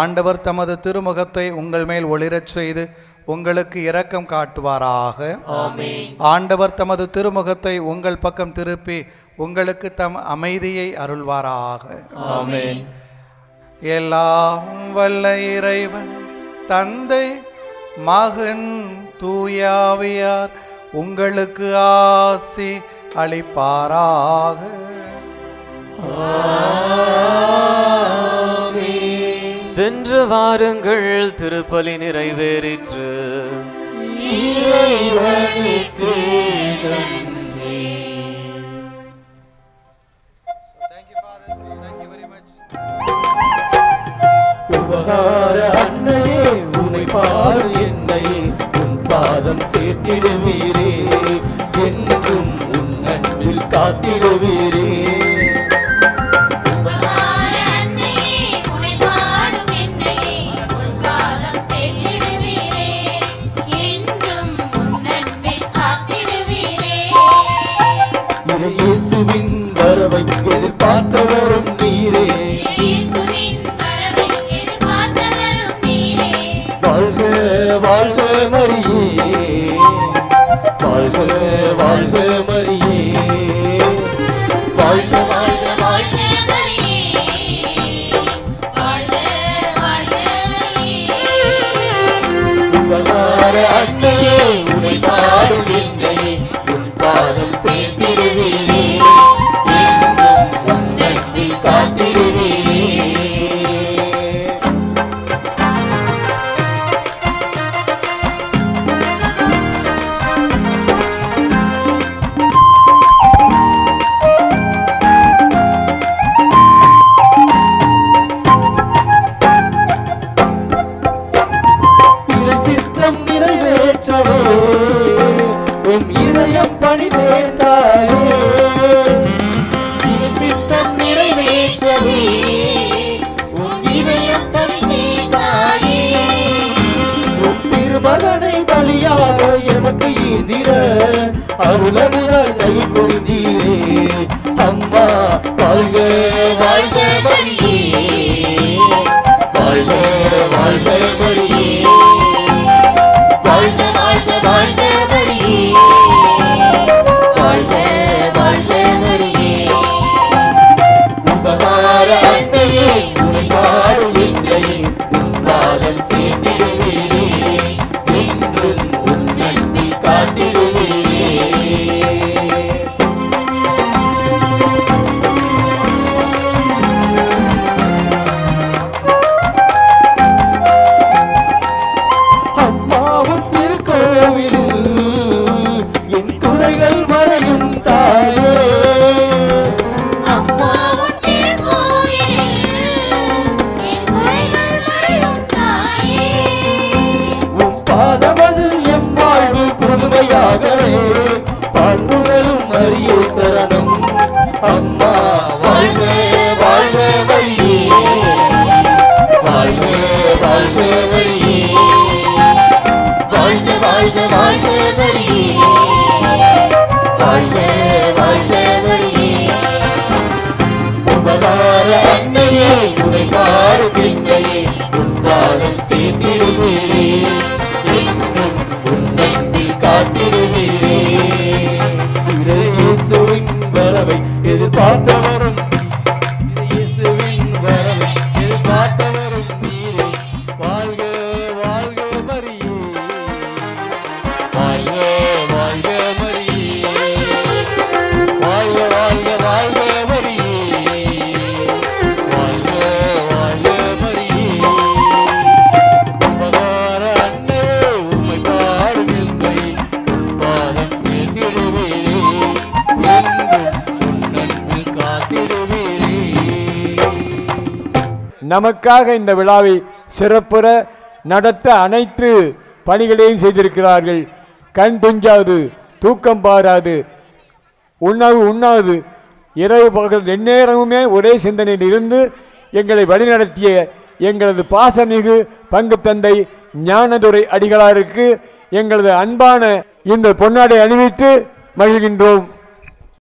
ஆண்டவர் தமது திருமுகத்தை உங்கள் மேல் ஒளிரச் செய்து உங்களுக்கு இரக்கம் காட்டுவாராக. ஆண்டவர் தமது திருமுகத்தை உங்கள் பக்கம் திருப்பி உங்களுக்கு தம் அமைதியை அருள்வாராக. எல்லாம் வல்ல இறைவன் தந்தை, மகன், தூயாவியார் உங்களுக்கு ஆசி அளிப்பாராக. சென்ற வாரங்கள் திருப்பலி நிறைவேறிற்று. இறைவனுக்கு நன்றி. உபகார அன்னையே உனை பாடும் என்னை உன் பாதம் சேர்த்திடுவீரே, என்றும் உன் அன்பில் காத்திடுவீரே. இயேசுவின் வரவை எதிர்பார்த்தவரும் நீரே, வாழ்க வாழ்க மரியே, வாழ்க வாழ்க மரியே, வாழ்க வாழ்க வாழ்க மரியே, வாழ்க வாழ்க மரியே. உபகார அன்னையே உனை பாடும் என்னை உன் பாதம் சேர்த்திடுவீரே, என்றும் உன் அன்பில் காத்திடுவீரே. சித்தம் நிறைவேற்றவே உம் இதயம் பணிதேத்தாயே, சித்தம் நிறைவேற்றவே உம் இதயம் பணிதேத்தாயே. உம் திருமகனை பலியாக எமக்கு ஈந்திட அருளமுதாய் தகை புரிந்தீரே. அம்மா வாழ்க வாழ்க மரியே, வாழ்க வாழ்க மரியே, வாழ்க வாழ்க வாழ்க மரியே, வாழ்க வாழ்க மரியே. உபகார அன்னையே உனை பாடும் என்னை உன் பாதம் சேர்த்திடுவீரே, என்றும் உன் அன்பில் காத்திடுவீரே. அம்மாவும் திருக்கோவிலில் என் குறைகள் மறையும் தாயே, அம்மாவும் திருக்கோவிலில் என் குறைகள் மறையும் தாயே. உன் பாதமது எம் வாழ்வு புதுமையாகவே பாடுதலும் மரியே சரணம். அம்மா வாழ்க வாழ்க மரியே, வாழ்க வாழ்க மரியே, வாழ்க வாழ்க வாழ்க மரியே, வாழ்க வாழ்க மரியே. உபகார அன்னையே உனை பாடும் என்னையே உன் பாதம் சேர்த்திடுவீரே, என்றும் உன் அன்பில் காத்திடுவீரே. இயேசுவின் வரவை எதிர்பார்த்தவரும், இயேசுவின் வரவை எதிர்பார்த்தவரும் நீரே. வாழ்க வாழ்க மரியே, வாழ்க வாழ்க மரியே, வாழ்க வாழ்க வாழ்க மரியே, வாழ்க வாழ்க மரியே. உபகார அன்னையே உம்மை பாடும் என்னை உன் பாதம் சேர்த்திடுவீரே, என்றும் உன் அன்பில் காத்திடுவீரே. நமக்காக இந்த விழாவை சிறப்புற நடத்த அனைத்து பணிகளையும் செய்திருக்கிறார்கள். கண் துஞ்சாது, தூக்கம் பாராது, உணவு உண்ணாது, இரவு பகல் எந்நேரமுமே ஒரே சிந்தனையில் இருந்து எங்களை வழிநடத்திய எங்களது பாசமிகு பங்கு தந்தை ஞானதுரை அடிகளாருக்கு எங்களது அன்பான இந்த பொன்னாடை அணிவித்து மகிழ்கின்றோம்.